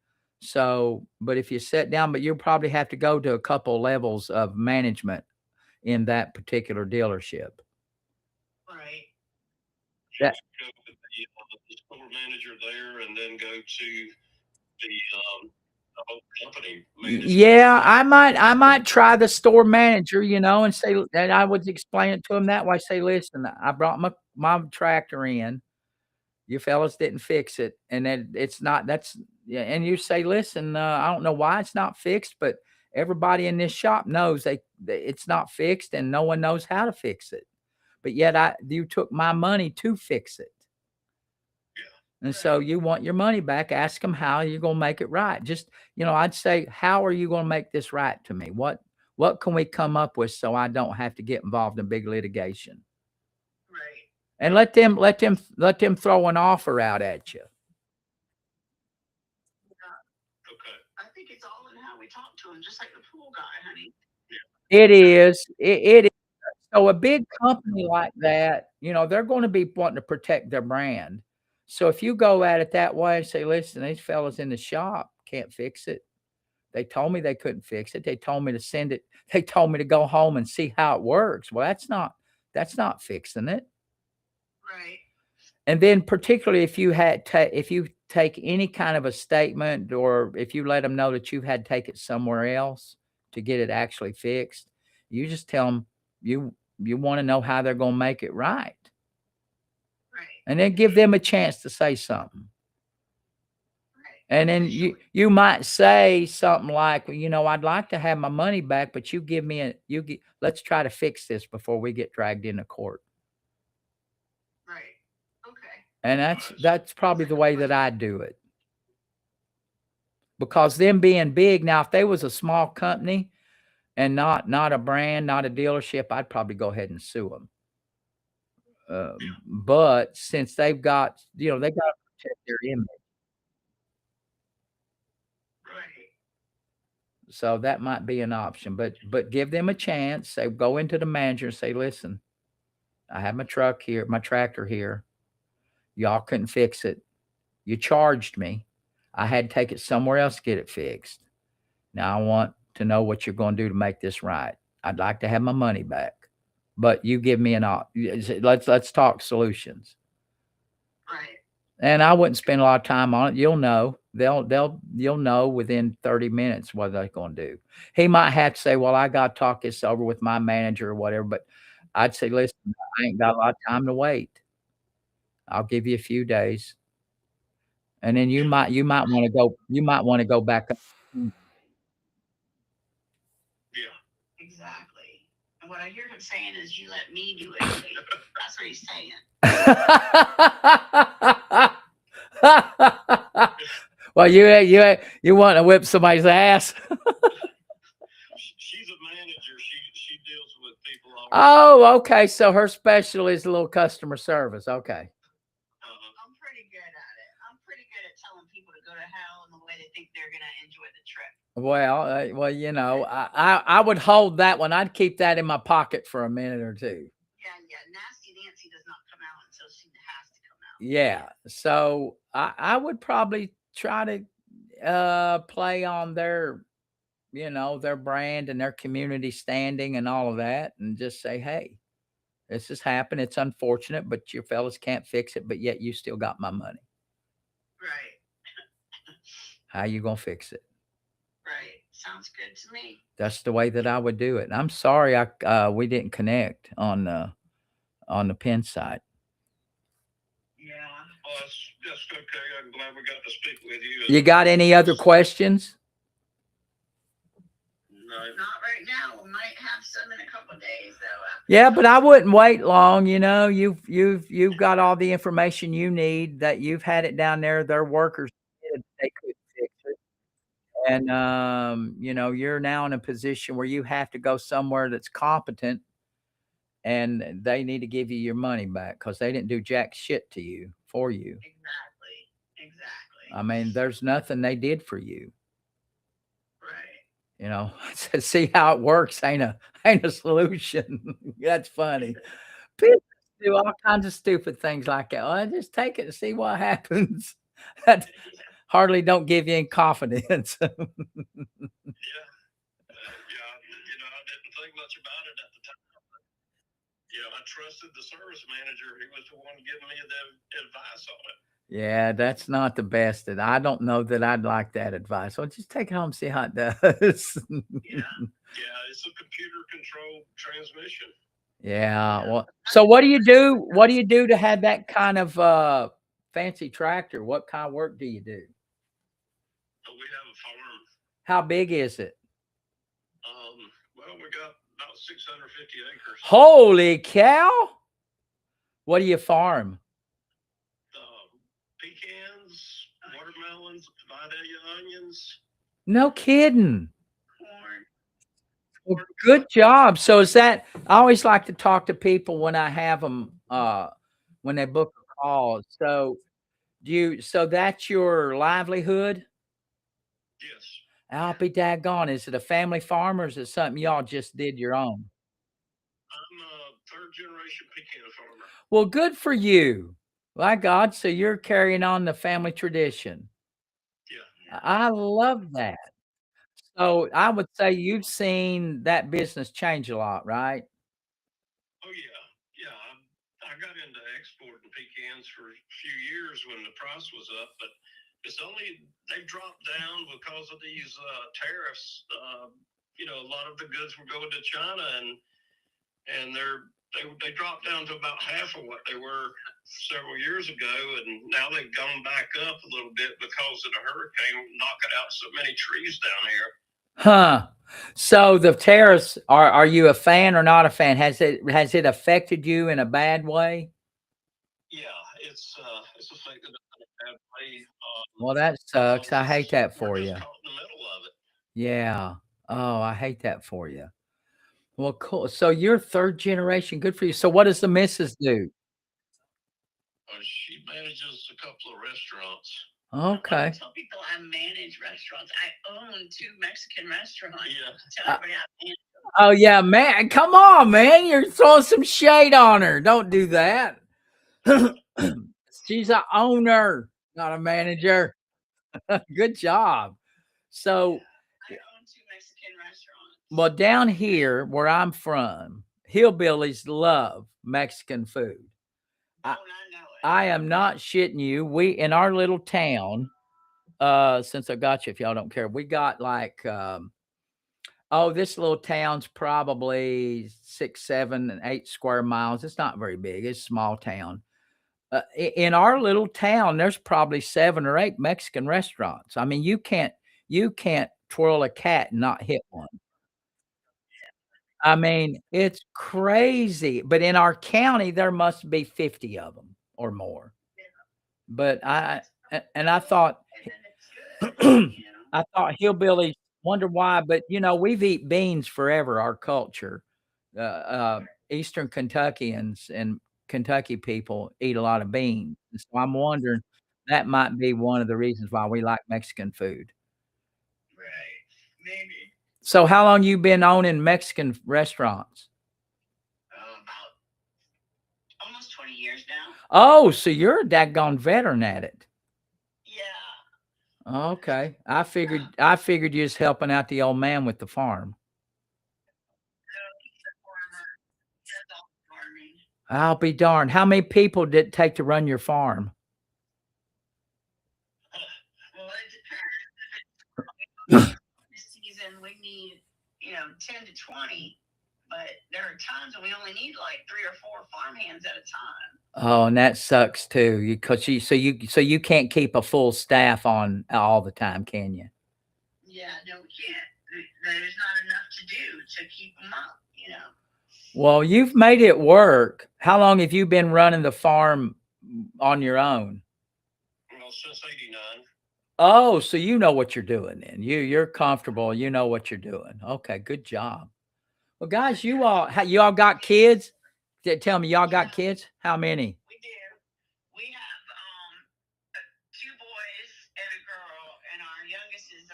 So, but if you sit down, but you'll probably have to go to a couple levels of management in that particular dealership. Right. That Go to the store manager there, and then go to the whole company manager. Yeah, I might try the store manager, and say, and I would explain it to him that way. Say, listen, I brought my tractor in. You fellas didn't fix it, and then it's not. That's yeah. And you say, listen, I don't know why it's not fixed, but everybody in this shop knows it's not fixed, and no one knows how to fix it. But yet, you took my money to fix it. And so you want your money back. Ask them how you're going to make it right. Just, I'd say, how are you going to make this right to me? What can we come up with so I don't have to get involved in big litigation? Right. And let them throw an offer out at you. Okay. I think it's all in how we talk to him, just like the pool guy, honey. It is. It is. So a big company like that, they're going to be wanting to protect their brand. So if you go at it that way and say, listen, these fellas in the shop can't fix it. They told me they couldn't fix it. They told me to send it. They told me to go home and see how it works. Well, that's not fixing it. Right. And then particularly if you if you take any kind of a statement or if you let them know that you've had to take it somewhere else to get it actually fixed, you just tell them you want to know how they're going to make it right. Right. And then give them a chance to say something. Right. And then you might say something like, well, you know, I'd like to have my money back, but you give me let's try to fix this before we get dragged into court. Right. Okay. And that's probably the way that I do it. Because them being big, now if they was a small company and not a brand, not a dealership, I'd probably go ahead and sue them. But since they've got, you know, they got to protect their image. Right. So that might be an option, but give them a chance. Say, go into the manager and say, listen, I have my truck here, my tractor here. Y'all couldn't fix it. You charged me. I had to take it somewhere else to get it fixed. Now I want to know what you're going to do to make this right. I'd like to have my money back, but you give me let's talk solutions. Right. And I wouldn't spend a lot of time on it. You'll know. You'll know within 30 minutes what they're going to do. He might have to say, well, I got to talk this over with my manager or whatever, but I'd say, listen, I ain't got a lot of time to wait. I'll give you a few days. And then you might want to go back up. Yeah. Exactly. And what I hear him saying is, you let me do it. That's what he's saying. Well, you want to whip somebody's ass? She's a manager. She deals with people all Oh, okay. So her specialty is a little customer service. Okay. I'm pretty good at it. I'm pretty good at telling people to go to hell in the way they think they're going to enjoy the trip. Well, you know, I would hold that one. I'd keep that in my pocket for a minute or two. Yeah. Nasty Nancy does not come out until she has to come out. Yeah. So I would probably try to play on their, you know, their brand and their community standing and all of that, and just say, hey, this has happened. It's unfortunate, but your fellas can't fix it, but yet you still got my money. Right. How you gonna fix it? Right. Sounds good to me. That's the way that I would do it. And I'm sorry we didn't connect on the Penn side. Yeah. Well, that's okay. I'm glad we got to speak with you. You got any other questions? No. Not right now. We might have some in a couple of days, though. Yeah, but I wouldn't wait long. You know, you've got all the information you need, that you've had it down there. Their workers, they couldn't fix it. And you know, you're now in a position where you have to go somewhere that's competent, and they need to give you your money back because they didn't do jack shit to you for you. Exactly. I mean, there's nothing they did for you. Right. You know, see how it works ain't a solution. That's funny. People do all kinds of stupid things like that. Well, just take it and see what happens. That hardly don't give you any confidence. Yeah. Yeah. You know, I didn't think much about it at the time. You know, I trusted the service manager. He was the one giving me the advice on it. Yeah, that's not the best. And I don't know that I'd like that advice. So just take it home and see how it does. Yeah. Yeah, it's a computer controlled transmission. Yeah. Well, so what do you do? What do you do to have that kind of fancy tractor? What kind of work do you do? So we have a farm. How big is it? Well, we got about 650 acres. Holy cow. What do you farm? Pecans, watermelons, Vidalia onions. No kidding. Corn. Well, good job. So is that, I always like to talk to people when I have them, when they book a call. So so that's your livelihood? Yes. I'll be daggone. Is it a family farm or is it something y'all just did your own? I'm a third generation pecan farmer. Well, good for you. My God. So you're carrying on the family tradition. Yeah. I love that. So I would say you've seen that business change a lot, right? Oh yeah. Yeah. I got into exporting pecans for a few years when the price was up, but they've dropped down because of these tariffs. A lot of the goods were going to China, and they dropped down to about half of what they were several years ago, and now they've gone back up a little bit because of the hurricane knocking out so many trees down here. Huh. So the tariffs, are you a fan or not a fan? Has it affected you in a bad way? Yeah, it's affected us in a bad way. Well, that sucks. I hate that for We're you. just caught in the middle of it. Yeah. Oh, I hate that for you. Well, cool. So you're third generation. Good for you. So what does the missus do? She manages a couple of restaurants. Okay. I tell people I manage restaurants. I own 2 Mexican restaurants. Yeah. Tell everybody I manage. Oh yeah, man. Come on, man. You're throwing some shade on her. Don't do that. She's an owner, not a manager. Good job. So, I own 2 Mexican restaurants. well, down here where I'm from, hillbillies love Mexican food. Don't I know it? I am not shitting you. We in our little town, since I got you, if y'all don't care, we got like this little town's probably 6, 7, and 8 square miles. It's not very big. It's a small town. In our little town, there's probably 7 or 8 Mexican restaurants. I mean, you can't twirl a cat and not hit one. I mean, it's crazy. But in our county, there must be 50 of them or more. But I thought And then it's good. I thought hillbillies wonder why, but we've eat beans forever. Our culture, Eastern Kentuckians and Kentucky people eat a lot of beans. And so I'm wondering that might be one of the reasons why we like Mexican food. Right. Maybe. So how long you been owning Mexican restaurants? About almost 20 years now. Oh, so you're a daggone veteran at it. Yeah. Okay. I figured you was helping out the old man with the farm. He's a farmer. He does all the farming. I'll be darned. How many people did it take to run your farm? Well, it depends. This season we need, 10 to 20, but there are times when we only need like 3 or 4 farmhands at a time. Oh, and that sucks too. So you can't keep a full staff on all the time, can you? Yeah, no, we can't. There's not enough to do to keep them up. Well, you've made it work. How long have you been running the farm on your own? Well, since '89. Oh, so you know what you're doing then. You're comfortable. You know what you're doing. Okay, good job. Well, guys, you all got kids? Tell me, y'all got kids? How many? We do. We have 2 boys and a girl, and our youngest is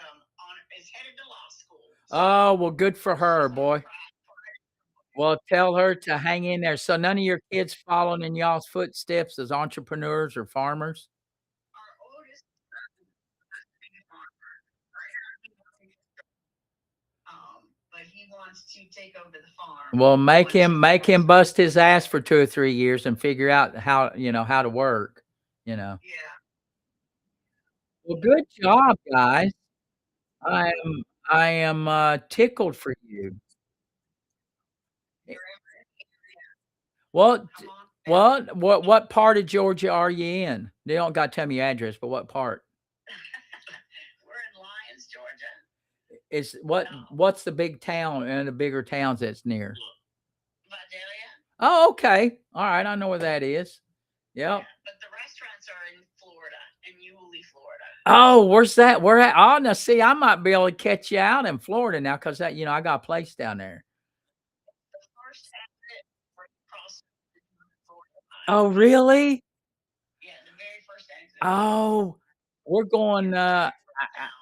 headed to law school. Oh, well, good for her, boy. Well, tell her to hang in there. So none of your kids following in y'all's footsteps as entrepreneurs or farmers? Our oldest son wants to be a farmer. Right now, but he wants to take over the farm. Well, make him bust his ass for 2 or 3 years and figure out how to work. Yeah. Well, good job, guys. I am tickled for you. Well, what part of Georgia are you in? They don't got to tell me your address, but what part? We're in Lyons, Georgia. What's the big town and the bigger towns that's near? Vidalia. Oh, okay. All right, I know where that is. Yep. But the restaurants are in Florida, in Yulee, Florida. Oh, where's that? Where at? Oh, now see, I might be able to catch you out in Florida now because I got a place down there. The first exit across Florida. Oh, really? Yeah, the very first exit. Oh, we're going.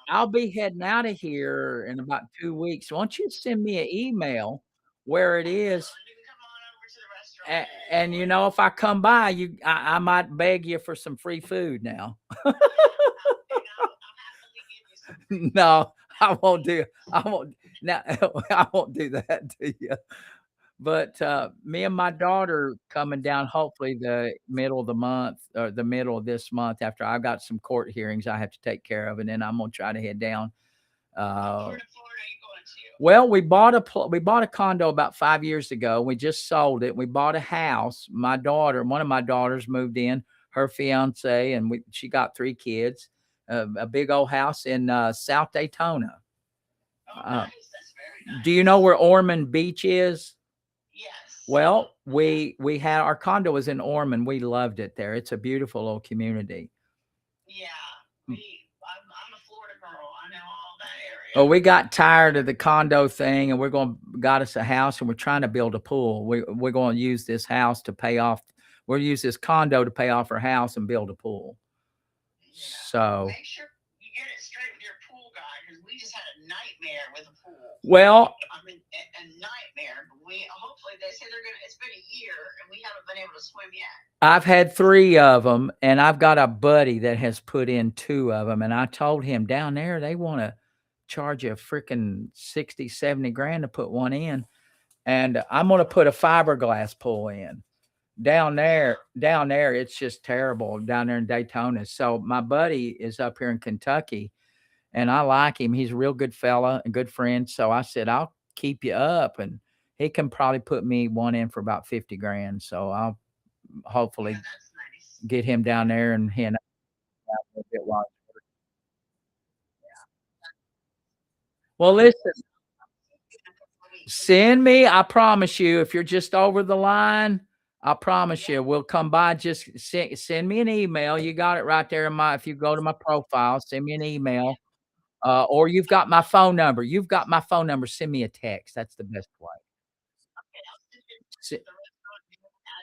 I'll be heading out of here in about 2 weeks. Why don't you send me an email where it is? You can come on over to the restaurant. And if I come by, I might beg you for some free food now. I'll happily give you some. No, I won't do. I won't. Now I won't do that to you. But me and my daughter coming down hopefully the middle of the month or the middle of this month after I've got some court hearings I have to take care of, and then I'm gonna try to head down. What part of Florida are you going to? Well, we bought a condo about 5 years ago. We just sold it. We bought a house. My daughter, one of my daughters moved in, her fiance, and she got 3 kids. A big old house in South Daytona. Oh, nice. That's very nice. Do you know where Ormond Beach is? Yes. Well, we had our condo was in Ormond. We loved it there. It's a beautiful little community. Yeah. I'm a Florida girl. I know all that area. Well, we got tired of the condo thing, and got us a house, and we're trying to build a pool. We're going to use this house to pay off. We'll use this condo to pay off our house and build a pool. Yeah. So Make sure you get it straight with your pool guy, because we just had a nightmare with a pool. well, I mean, a nightmare. But hopefully they say they're gonna. It's been a year and we haven't been able to swim yet. I've had 3 of them, and I've got a buddy that has put in 2 of them, and I told him down there they want to charge you a freaking 60, 70 grand to put one in. And I'm going to put a fiberglass pool in. Down there, it's just terrible down there in Daytona. So my buddy is up here in Kentucky, and I like him. He's a real good fella, a good friend. So I said, I'll keep you up, and he can probably put me one in for about 50 grand. So I'll hopefully Yeah, that's nice. get him down there, and he and I out a bit while. Well, listen, send me, I promise you, if you're just over the line, I promise you, we'll come by. Just send me an email. You got it right there if you go to my profile, send me an email. Or you've got my phone number. You've got my phone number. Send me a text. That's the best way. Okay, I'll send you Se- the restaurant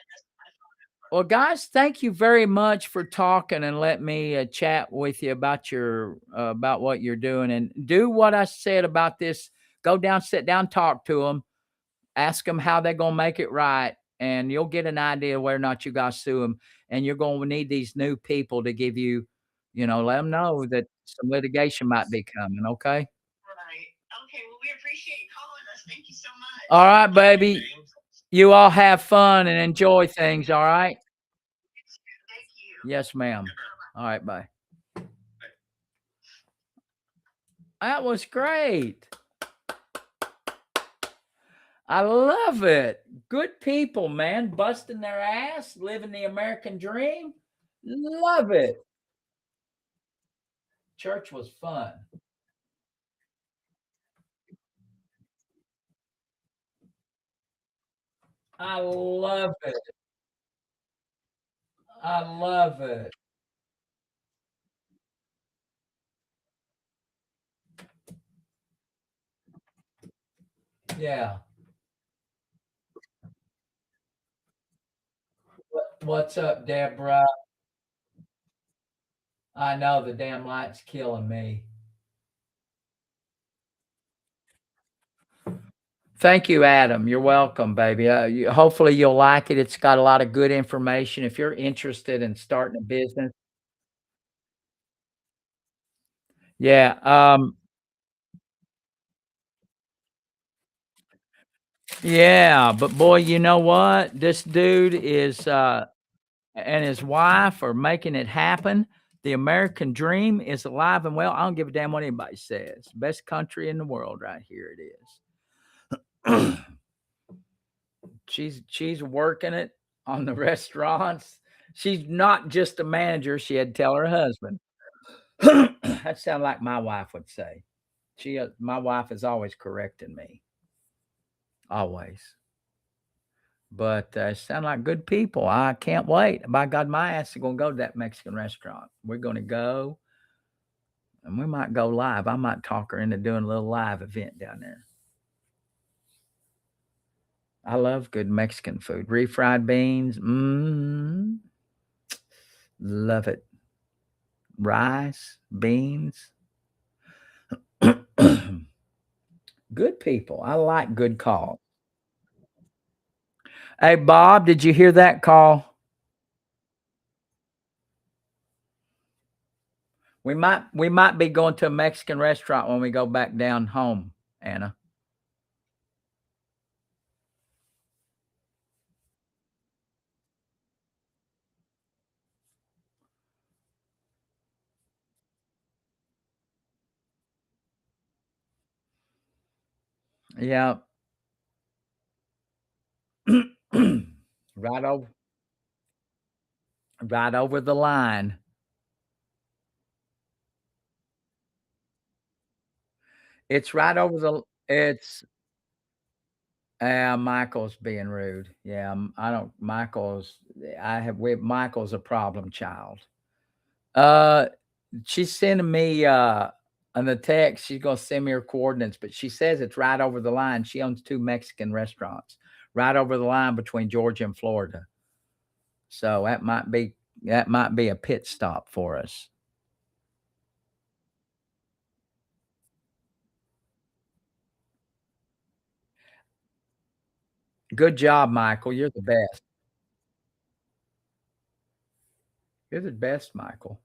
address and my phone number. Well, guys, thank you very much for talking and let me chat with you about about what you're doing, and do what I said about this. Go down, sit down, talk to them, ask them how they're gonna make it right, and you'll get an idea whether or not you guys sue them. And you're gonna need these new people to give you, let them know that some litigation might be coming. Okay. Right. Okay, well, we appreciate you calling us. Thank you so much. All right, baby. You all have fun and enjoy things. All right. Thank you. Yes, ma'am. All right. Bye. That was great. I love it. Good people, man. Busting their ass, living the American dream. Love it. Church was fun. I love it. I love it. Yeah. What's up, Deborah? I know the damn light's killing me. Thank you, Adam. You're welcome, baby. Hopefully you'll like it. It's got a lot of good information. If you're interested in starting a business, yeah. Yeah, but boy, you know what? This dude is and his wife are making it happen. The American dream is alive and well. I don't give a damn what anybody says. Best country in the world right here it is. She's working it on the restaurants. She's not just a manager, she had to tell her husband. That sounds like my wife would say. My wife is always correcting me. Always. But sound like good people. I can't wait. By God, my ass is gonna go to that Mexican restaurant. We're gonna go, and we might go live. I might talk her into doing a little live event down there. I love good Mexican food. Refried beans. Love it. Rice, beans. Good people. I like good calls. Hey, Bob, did you hear that call? We might be going to a Mexican restaurant when we go back down home, Anna. Yeah. Right over right over the line. It's right over the it's Michael's being rude. Yeah, I don't Michael's I have we Michael's a problem child. Uh, she's sending me, on the text, she's gonna send me her coordinates, but she says it's right over the line. She owns 2 Mexican restaurants right over the line between Georgia and Florida. So that might be a pit stop for us. Good job, Michael. You're the best. You're the best, Michael.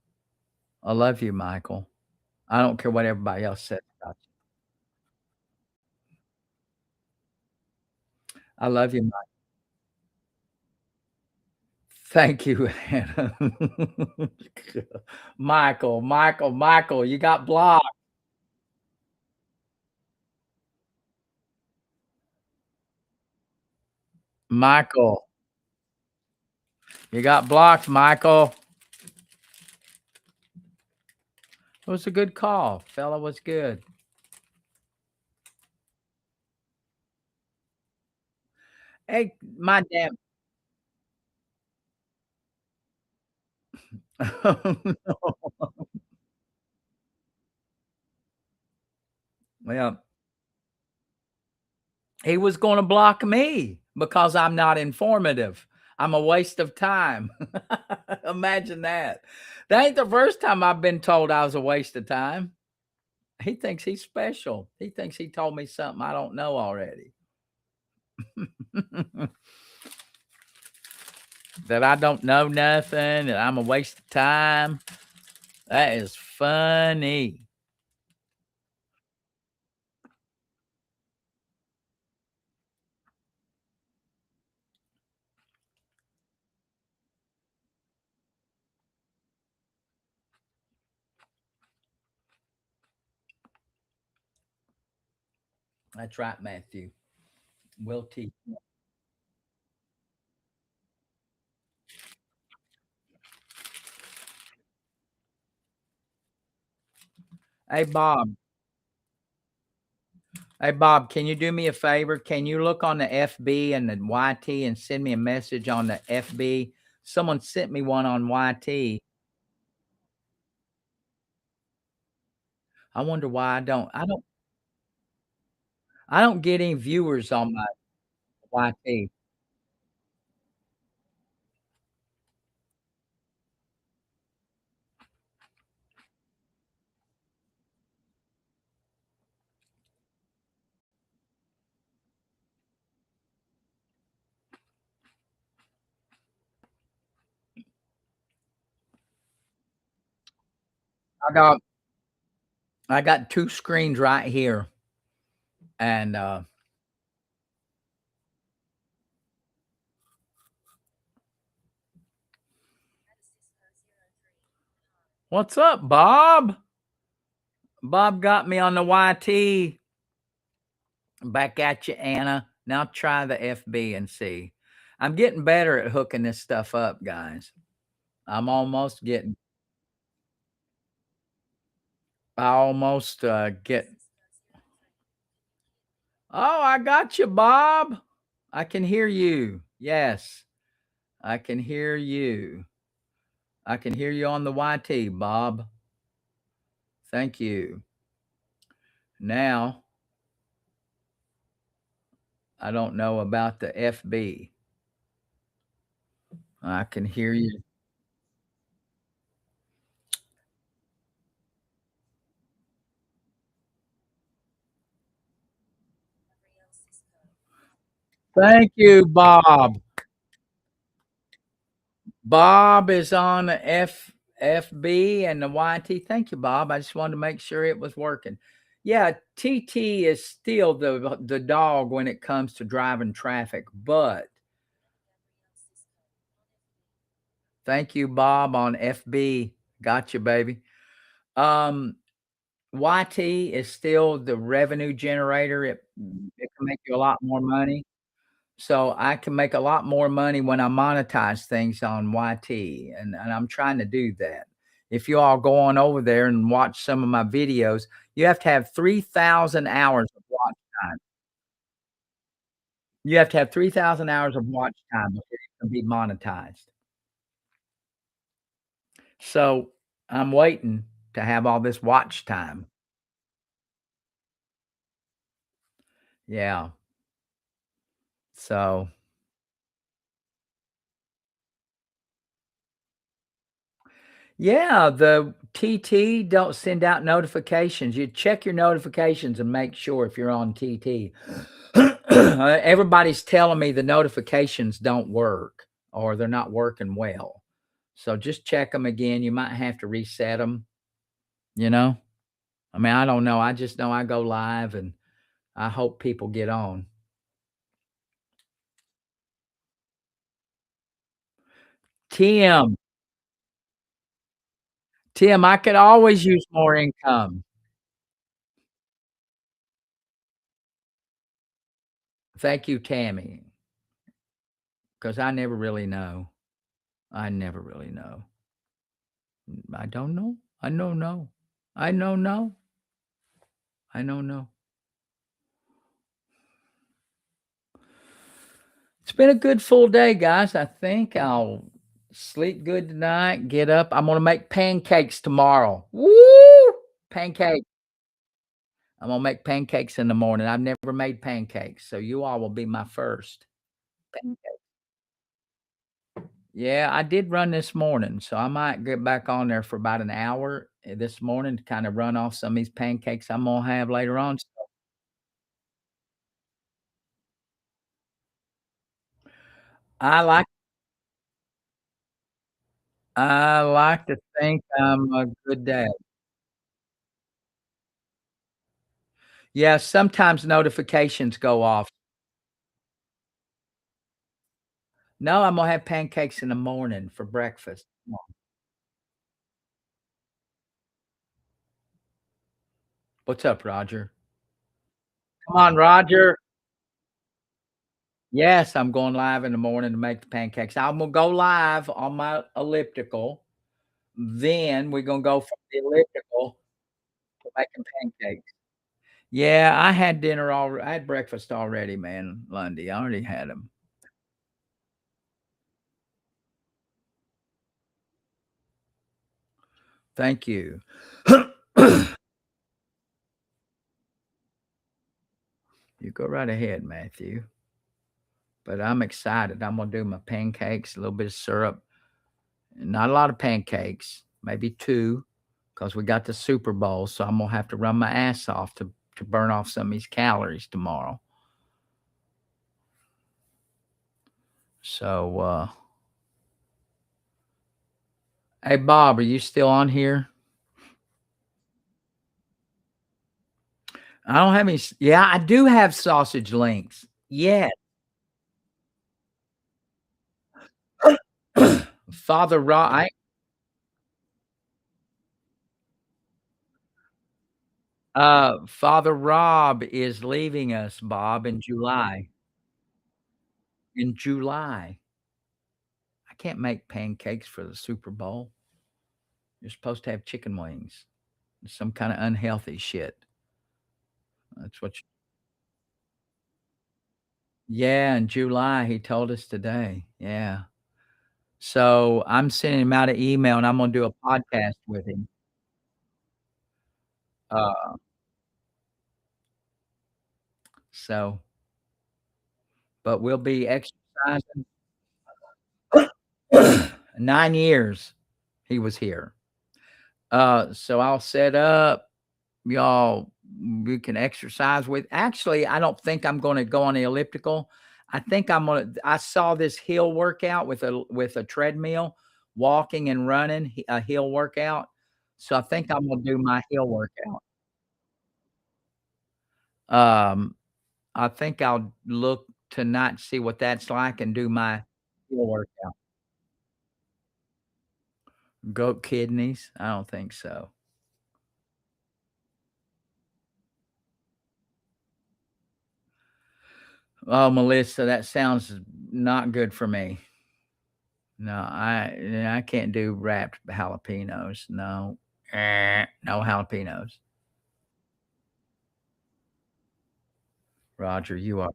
I love you, Michael. I don't care what everybody else says about you. I love you, thank you, Hannah. Michael, you got blocked. Michael, you got blocked, Michael. It was a good call. Fella was good. Hey, my damn. Well, he was going to block me because I'm not informative. I'm a waste of time. Imagine that. That ain't the first time I've been told I was a waste of time. He thinks he's special. He thinks he told me something I don't know already. That I don't know nothing, that I'm a waste of time. That is funny. That's right, Matthew. Will T. Hey, Bob. Hey, Bob, can you do me a favor? Can you look on the FB and the YT and send me a message on the FB? Someone sent me one on YT. I wonder why I don't get any viewers on my YT. I got I got 2 screens right here. And what's up, Bob? Bob got me on the YT. Back at you, Anna. Now try the FB and see. I'm getting better at hooking this stuff up, guys. I'm almost getting I almost get Oh, I got you, Bob. I can hear you. Yes, I can hear you. I can hear you on the YT, Bob. Thank you. Now, I don't know about the FB. I can hear you. Thank you, Bob. Bob is on the FB and the YT. Thank you, Bob. I just wanted to make sure it was working. Yeah, TT is still the dog when it comes to driving traffic, but thank you, Bob, on FB. Got you, baby. Um, YT is still the revenue generator. It can make you a lot more money. So I can make a lot more money when I monetize things on YT, and I'm trying to do that. If you all go on over there and watch some of my videos, you have to have 3,000 hours of watch time. You have to have 3,000 hours of watch time before you can be monetized. So I'm waiting to have all this watch time. Yeah. So yeah, the TT don't send out notifications. You check your notifications and make sure if you're on TT. Everybody's telling me the notifications don't work or they're not working well. So just check them again. You might have to reset them, you know? I mean, I don't know. I just know I go live and I hope people get on. Tim, Tim, I could always use more income. Thank you, Tammy, because I never really know. I never really know. I don't know. I know no. I know no. I know no. It's been a good full day, guys. I think I'll sleep good tonight, get up. I'm gonna make pancakes tomorrow. Woo! Pancakes. I'm gonna make pancakes in the morning. I've never made pancakes, so you all will be my first. Pancakes. Yeah, I did run this morning, so I might get back on there for about an hour this morning to kind of run off some of these pancakes I'm gonna have later on. I like I like to think I'm a good dad. Yeah, sometimes notifications go off. No, I'm gonna have pancakes in the morning for breakfast. What's up, Roger? Come on, Roger. Yes, I'm going live in the morning to make the pancakes. I'm gonna go live on my elliptical. Then we're gonna go from the elliptical to making pancakes. Yeah, I had dinner already. I had breakfast already, man, Lundy. I already had them. Thank you. You go right ahead, Matthew. But I'm excited. I'm gonna do my pancakes, a little bit of syrup, not a lot of pancakes, maybe 2, because we got the Super Bowl, so I'm gonna have to run my ass off to burn off some of these calories tomorrow. So, hey, Bob, are you still on here? I don't have any yeah, I do have sausage links. Yeah. Father Rob Father Rob is leaving us, Bob, in July. In July. I can't make pancakes for the Super Bowl. You're supposed to have chicken wings. Some kinda unhealthy shit. That's what you Yeah, in July, he told us today. Yeah. So, I'm sending him out an email, and I'm gonna do a podcast with him. Uh, so but we'll be exercising 9 years he was here. So I'll set up, y'all we can exercise with actually, I don't think I'm gonna go on the elliptical. I saw this hill workout with a treadmill, walking and running, a hill workout. So I think I'm gonna do my hill workout. Um, I think I'll look tonight, see what that's like, and do my hill workout. Goat kidneys? I don't think so. Oh, Melissa, that sounds not good for me. No, I can't do wrapped jalapenos. No. No jalapenos. Roger, you are.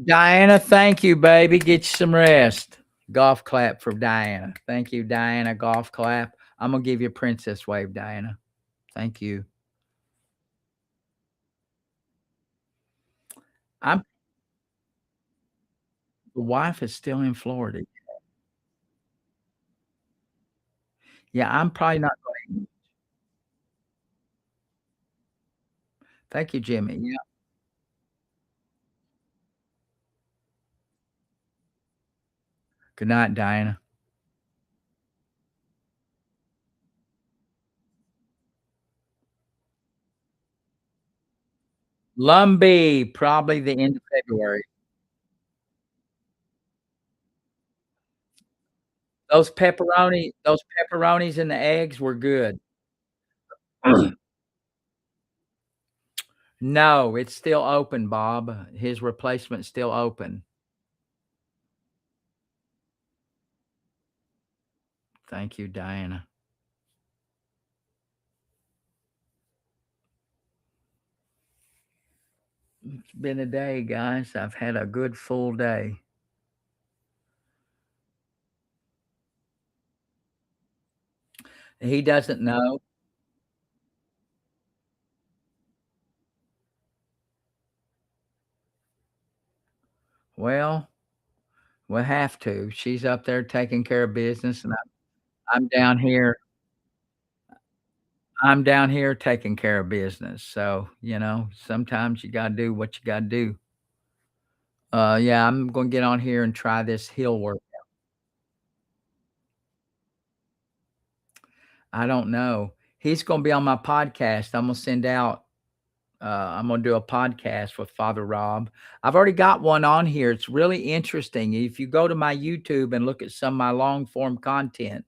Diana, thank you, baby. Get you some rest. Golf clap for Diana. Thank you, Diana. Golf clap. I'm gonna give you a princess wave, Diana. Thank you. I'm The wife is still in Florida. Yeah, I'm probably not going. Thank you, Jimmy. Yeah. Good night, Diana. Lumbee, probably the end of February. Those pepperonis and the eggs were good. No, it's still open, Bob. His replacement's still open. Thank you, Diana. It's been a day, guys. I've had a good full day. He doesn't know. Well, we'll have to. She's up there taking care of business, and I'm down here. I'm down here taking care of business. So, sometimes you gotta do what you gotta do. Yeah, I'm gonna get on here and try this hill work. I don't know. He's gonna be on my podcast. I'm gonna do a podcast with Father Rob. I've already got one on here. It's really interesting. If you go to my YouTube and look at some of my long form content,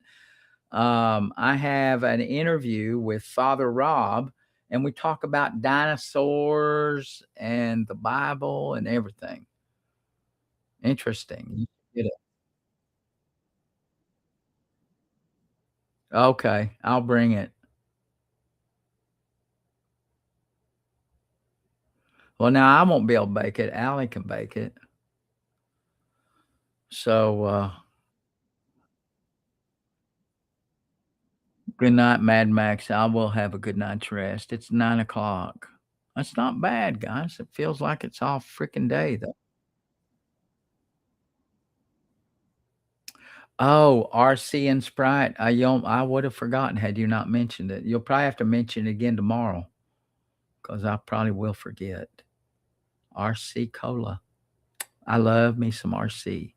I have an interview with Father Rob, and we talk about dinosaurs and the Bible and everything. Interesting. You should get it. Okay, I'll bring it. Well, now I won't be able to bake it. Allie can bake it. So, good night, Mad Max. I will have a good night's rest. It's 9 o'clock. That's not bad, guys. It feels like it's all freaking day, though. Oh, RC and Sprite. I would have forgotten had you not mentioned it. You'll probably have to mention it again tomorrow because I probably will forget. RC Cola. I love me some RC.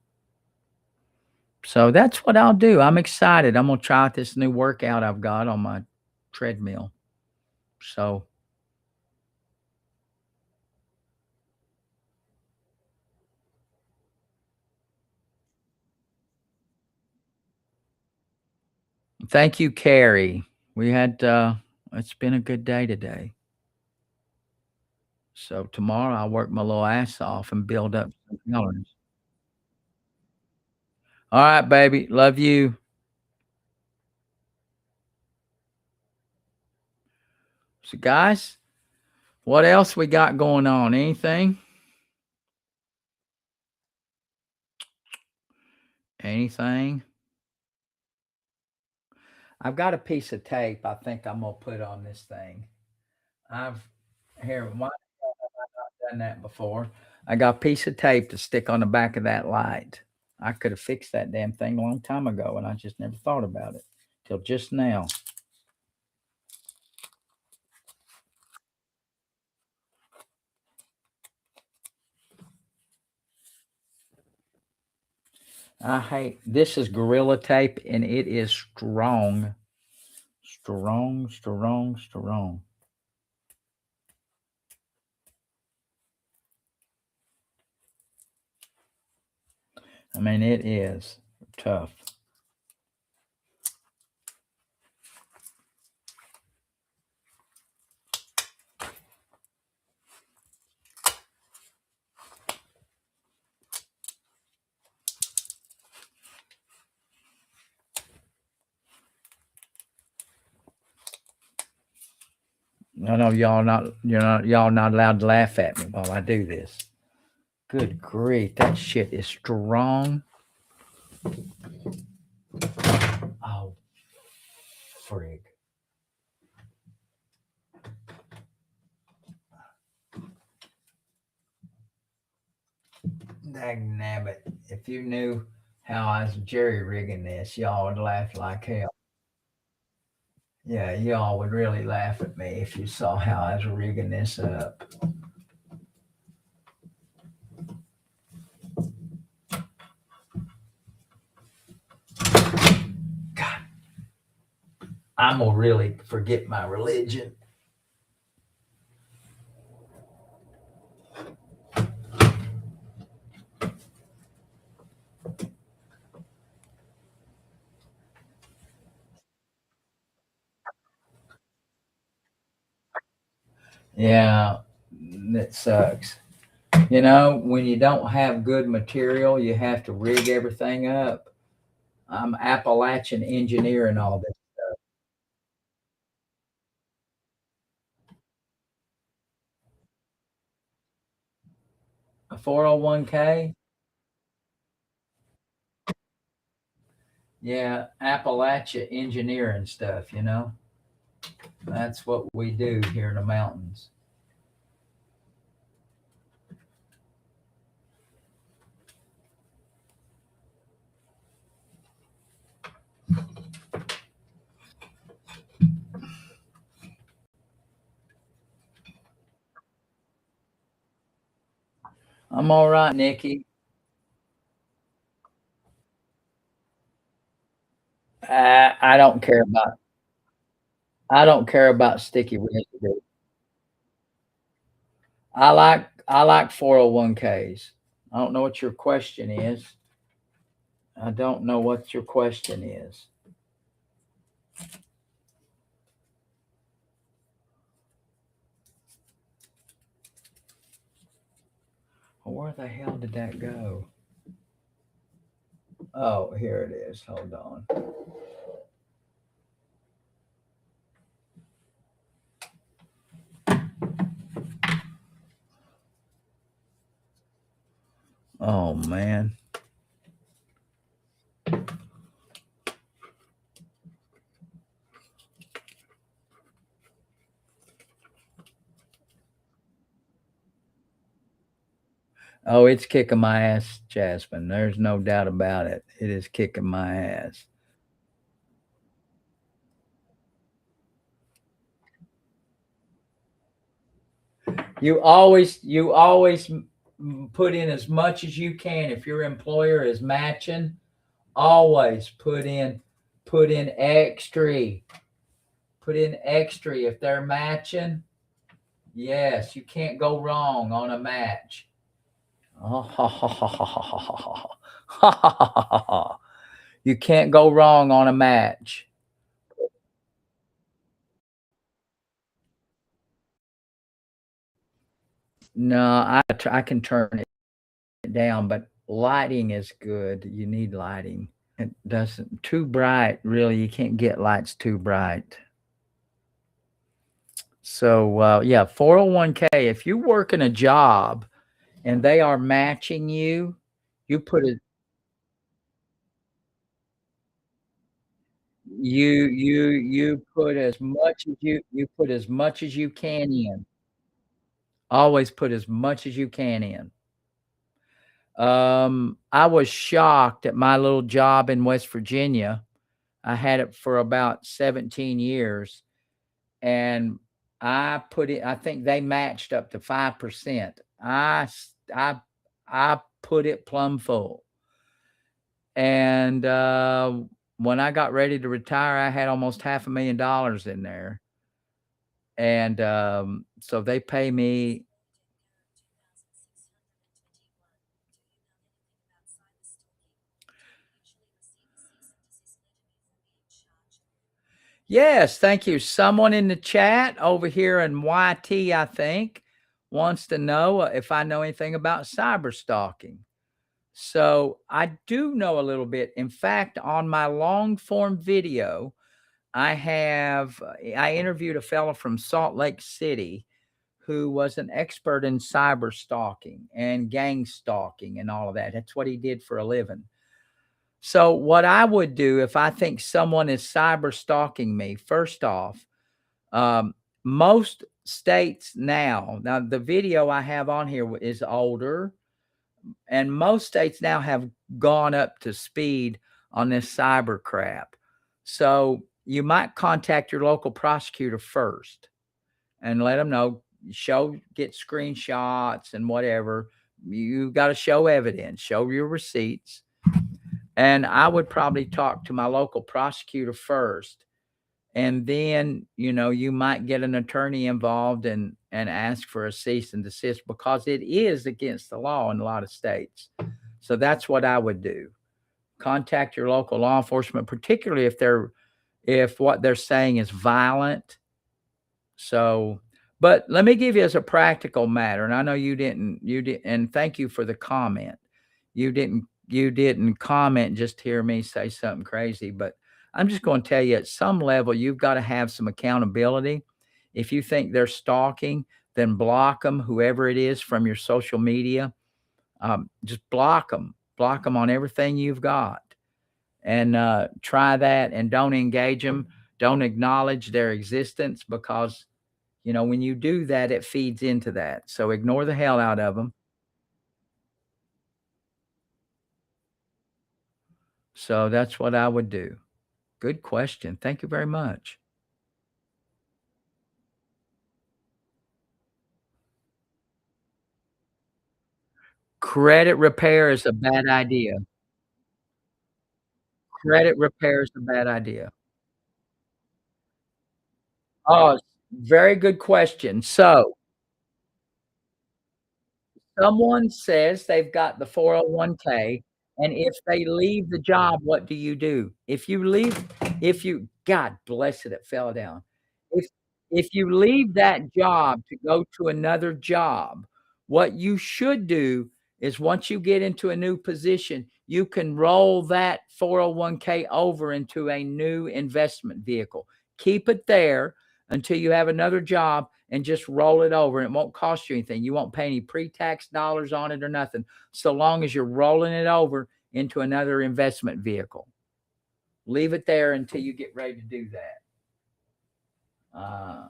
So that's what I'll do. I'm excited. I'm going to try out this new workout I've got on my treadmill. So thank you, Carrie. It's been a good day today. So tomorrow I'll work my little ass off and build up some calories. All right, baby. Love you. So, guys, what else we got going on? Anything? Anything? I've got a piece of tape I think I'm gonna put on this thing. I've why have I not done that before? I got a piece of tape to stick on the back of that light. I could have fixed that damn thing a long time ago, and I just never thought about it till just now. This is Gorilla Tape, and it is strong. Strong, strong, strong. I mean, it is tough. I know y'all not allowed to laugh at me while I do this. Good grief, that shit is strong. Oh, frig. Dagnabbit. If you knew how I was jerry rigging this, y'all would laugh like hell. Yeah, y'all would really laugh at me if you saw how I was rigging this up. God, I'm gonna really forget my religion. Yeah, that sucks. You know, when you don't have good material, you have to rig everything up. I'm Appalachian engineering all this. A 401k? Yeah, Appalachia engineering stuff, you know. That's what we do here in the mountains. I'm all right, Nikki. I don't care about sticky residue. I like 401ks. I don't know what your question is. I don't know what your question is. Where the hell did that go? Oh, here it is. Hold on. Oh man. Oh, it's kicking my ass, Jasmine. There's no doubt about it. It is kicking my ass. You always put in as much as you can. If your employer is matching, always put in extra. Put in extra if they're matching. Yes, you can't go wrong on a match. You can't go wrong on a match. No, I can turn it down, but lighting is good. You need lighting. It doesn't too bright, really. You can't get lights too bright. So yeah, 401k. If you work in a job and they are matching you, you put it. You put as much as you put as much as you can in. Always put as much as you can in. I was shocked at my little job in West Virginia. I had it for about 17 years, and I put it. I think they matched up to 5%. I put it plumb full, and when I got ready to retire, I had almost $500,000 in there, and so they pay me. Yes, thank you. Someone in the chat over here in YT, I think, wants to know if I know anything about cyber stalking. So I do know a little bit. In fact, on my long form video, I interviewed a fellow from Salt Lake City who was an expert in cyber stalking and gang stalking and all of that. That's what he did for a living. So, what I would do if I think someone is cyber stalking me, first off, um, most states now, the video I have on here is older, and most states now have gone up to speed on this cyber crap. So, you might contact your local prosecutor first and let them know, get screenshots and whatever. You got to show evidence, show your receipts. And I would probably talk to my local prosecutor first. And then, you might get an attorney involved and ask for a cease and desist because it is against the law in a lot of states. So that's what I would do. Contact your local law enforcement, particularly if what they're saying is violent. So, but let me give you as a practical matter, and I know you didn't, and thank you for the comment. You didn't comment just to hear me say something crazy, but I'm just going to tell you at some level, you've got to have some accountability. If you think they're stalking, then block them, whoever it is, from your social media. Just block them on everything you've got, and try that, and don't engage them. Don't acknowledge their existence because when you do that, it feeds into that. So ignore the hell out of them. So that's what I would do. Good question. Thank you very much. Credit repair is a bad idea. Credit repair is a bad idea. Oh, very good question. So someone says they've got the 401k, and if they leave the job, what do you do? If you God bless it, it fell down. If if you leave that job to go to another job, what you should do is once you get into a new position, you can roll that 401k over into a new investment vehicle. Keep it there until you have another job and just roll it over. And it won't cost you anything. You won't pay any pre-tax dollars on it or nothing, so long as you're rolling it over into another investment vehicle. Leave it there until you get ready to do that. I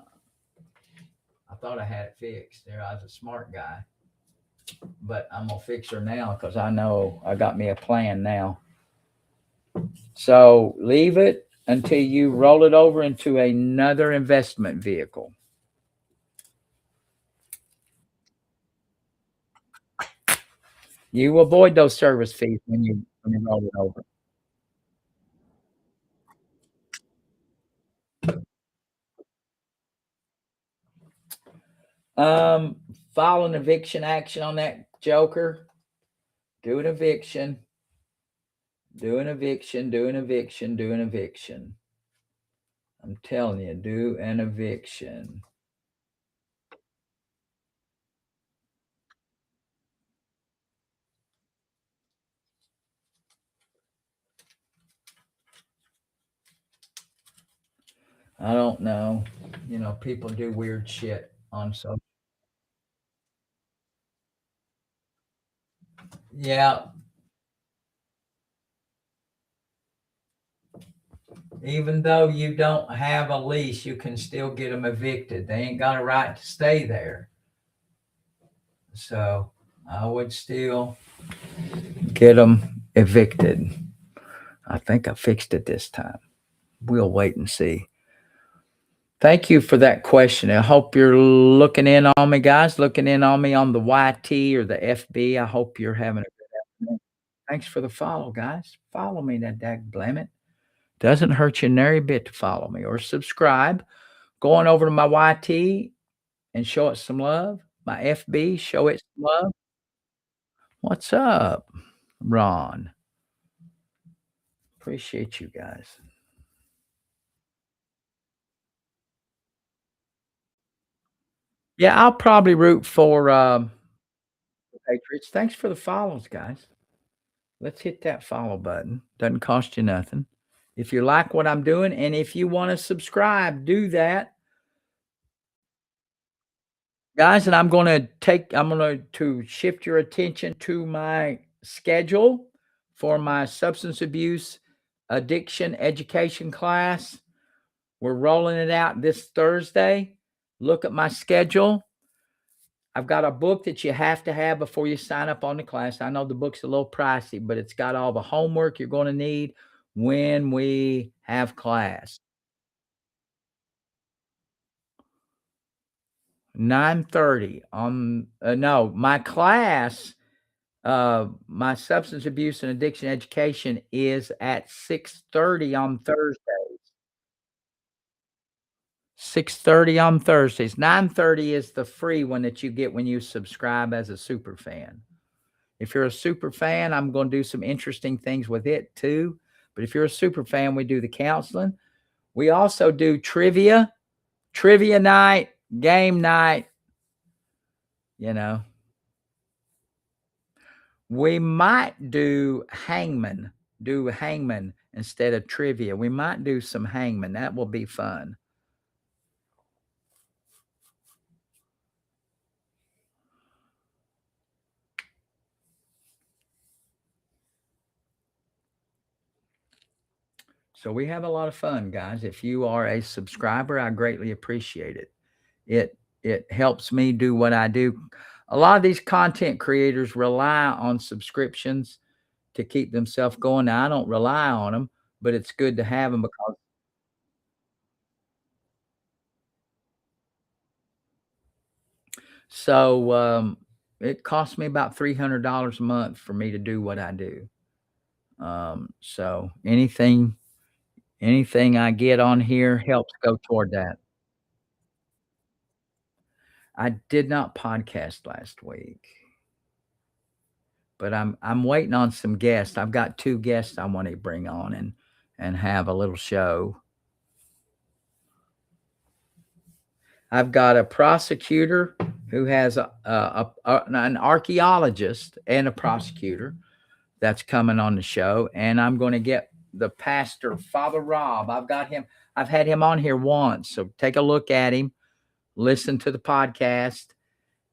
thought I had it fixed there. I was a smart guy, but I'm gonna fix her now because I know I got me a plan now. So leave it until you roll it over into another investment vehicle. You avoid those service fees when you roll it over. File an eviction action on that joker. Do an eviction. Do an eviction. Do an eviction. Do an eviction. I'm telling you, do an eviction. I don't know. People do weird shit on social. Yeah, even though you don't have a lease, you can still get them evicted. They ain't got a right to stay there. So I would still get them evicted. I think I fixed it this time. We'll wait and see. Thank you for that question. I hope you're looking in on me, guys, looking in on me on the YT or the FB. I hope you're having a good afternoon. Thanks for the follow, guys. Follow me, that dag blame it. Doesn't hurt you nary bit to follow me or subscribe. Go on over to my YT and show it some love. My FB, show it some love. What's up, Ron? Appreciate you guys. Yeah, I'll probably root for the Patriots. Thanks for the follows, guys. Let's hit that follow button. Doesn't cost you nothing. if you like what I'm doing, and if you want to subscribe, do that. Guys, and I'm going to shift your attention to my schedule for my substance abuse addiction education class. We're rolling it out this Thursday. Look at my schedule. I've got a book that you have to have before you sign up on the class. I know the book's a little pricey, but it's got all the homework you're going to need when we have class. 9:30 on no, my class, my substance abuse and addiction education is at 6:30 on Thursday. 6:30 on Thursdays. 9:30 is the free one that you get when you subscribe as a super fan. If you're a super fan, I'm going to do some interesting things with it too. But if you're a super fan, we do the counseling. We also do trivia night, game night, you know. We might do hangman instead of trivia. We might do some hangman. That will be fun. So we have a lot of fun, guys. If you are a subscriber, I greatly appreciate it. It helps me do what I do. A lot of these content creators rely on subscriptions to keep themselves going. Now, I don't rely on them, but it's good to have them because it costs me about $300 a month for me to do what I do. So anything I get on here helps go toward that. I did not podcast last week, but I'm waiting on some guests. I've got 2 guests I want to bring on and have a little show. I've got a prosecutor who has an archaeologist and a prosecutor that's coming on the show, and I'm going to get the pastor, Father Rob. I've had him on here once, so take a look at him, listen to the podcast,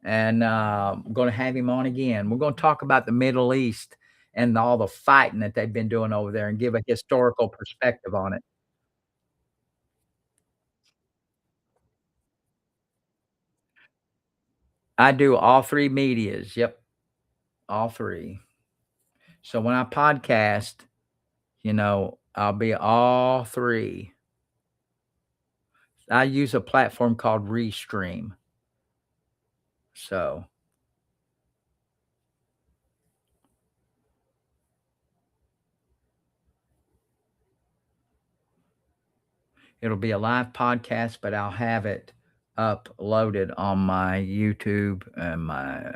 and I'm going to have him on again. We're going to talk about the Middle East and all the fighting that they've been doing over there and give a historical perspective on it. I do all 3 medias. Yep, all 3. So when I podcast, I'll be all 3. I use a platform called Restream. So it'll be a live podcast, but I'll have it uploaded on my YouTube and my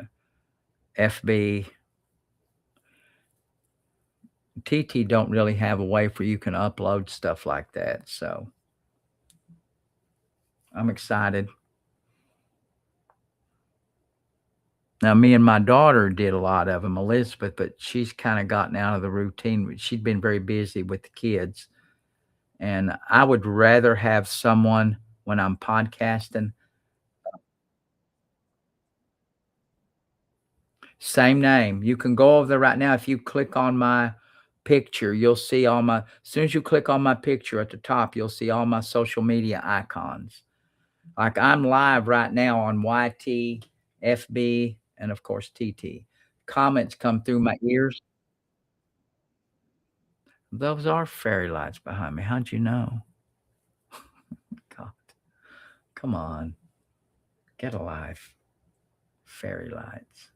FB. TT don't really have a way for you can upload stuff like that. So I'm excited. Now, me and my daughter did a lot of them, Elizabeth, but she's kind of gotten out of the routine. She'd been very busy with the kids. And I would rather have someone when I'm podcasting. Same name. You can go over there right now. If you click on my picture, you'll see as soon as you click on my picture at the top, you'll see all my social media icons. Like I'm live right now on YT, FB, and of course TT. Comments come through my ears. Those are fairy lights behind me. How'd you know? God, come on. Get a life. Fairy lights.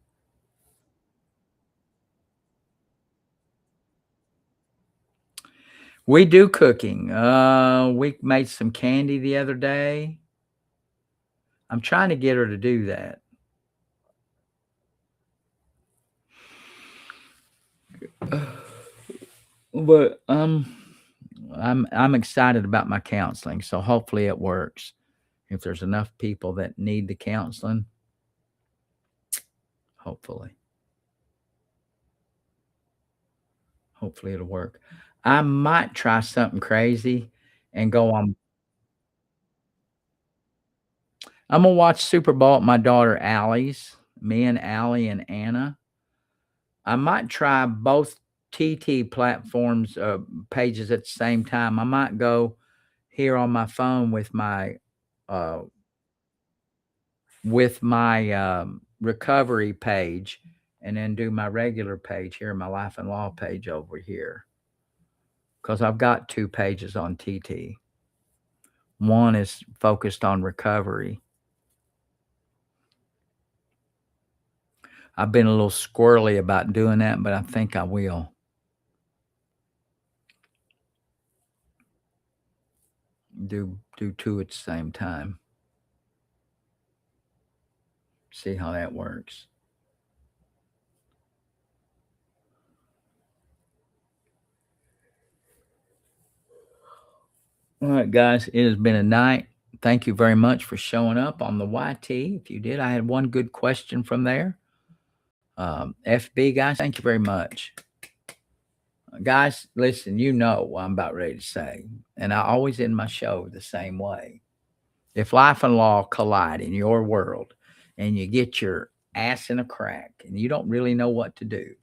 We do cooking. We made some candy the other day. I'm trying to get her to do that. But I'm excited about my counseling, so hopefully it works. If there's enough people that need the counseling, hopefully it'll work. I might try something crazy and go on. I'm gonna watch Super Bowl at my daughter Allie's. Me and Allie and Anna. I might try both TT platforms, pages at the same time. I might go here on my phone uh, with my recovery page, and then do my regular page here, my life and law page over here, because I've got 2 pages on TT. One is focused on recovery. I've been a little squirrely about doing that, but I think I will. Do 2 at the same time. See how that works. All right, guys, it has been a night. Thank you very much for showing up on the YT. If you did, I had one good question from there. FB, guys, thank you very much. Guys, listen, you know what I'm about ready to say, and I always end my show the same way. If life and law collide in your world and you get your ass in a crack and you don't really know what to do,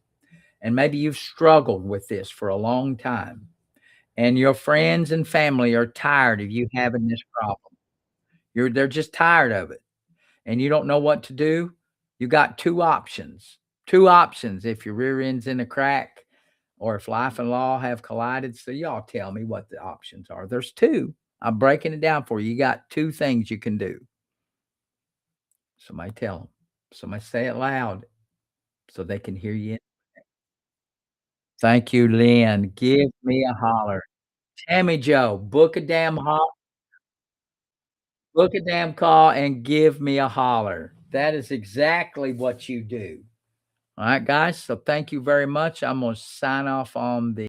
and maybe you've struggled with this for a long time, and your friends and family are tired of you having this problem. They're just tired of it, and you don't know what to do. You got 2 options. 2 options if your rear end's in a crack or if life and law have collided. So y'all tell me what the options are. There's 2. I'm breaking it down for you. You got 2 things you can do. Somebody tell them. Somebody say it loud so they can hear you. Thank you, Lynn. Give me a holler. Tammy Joe, book a damn call and give me a holler. That is exactly what you do. All right, guys. So thank you very much. I'm going to sign off on the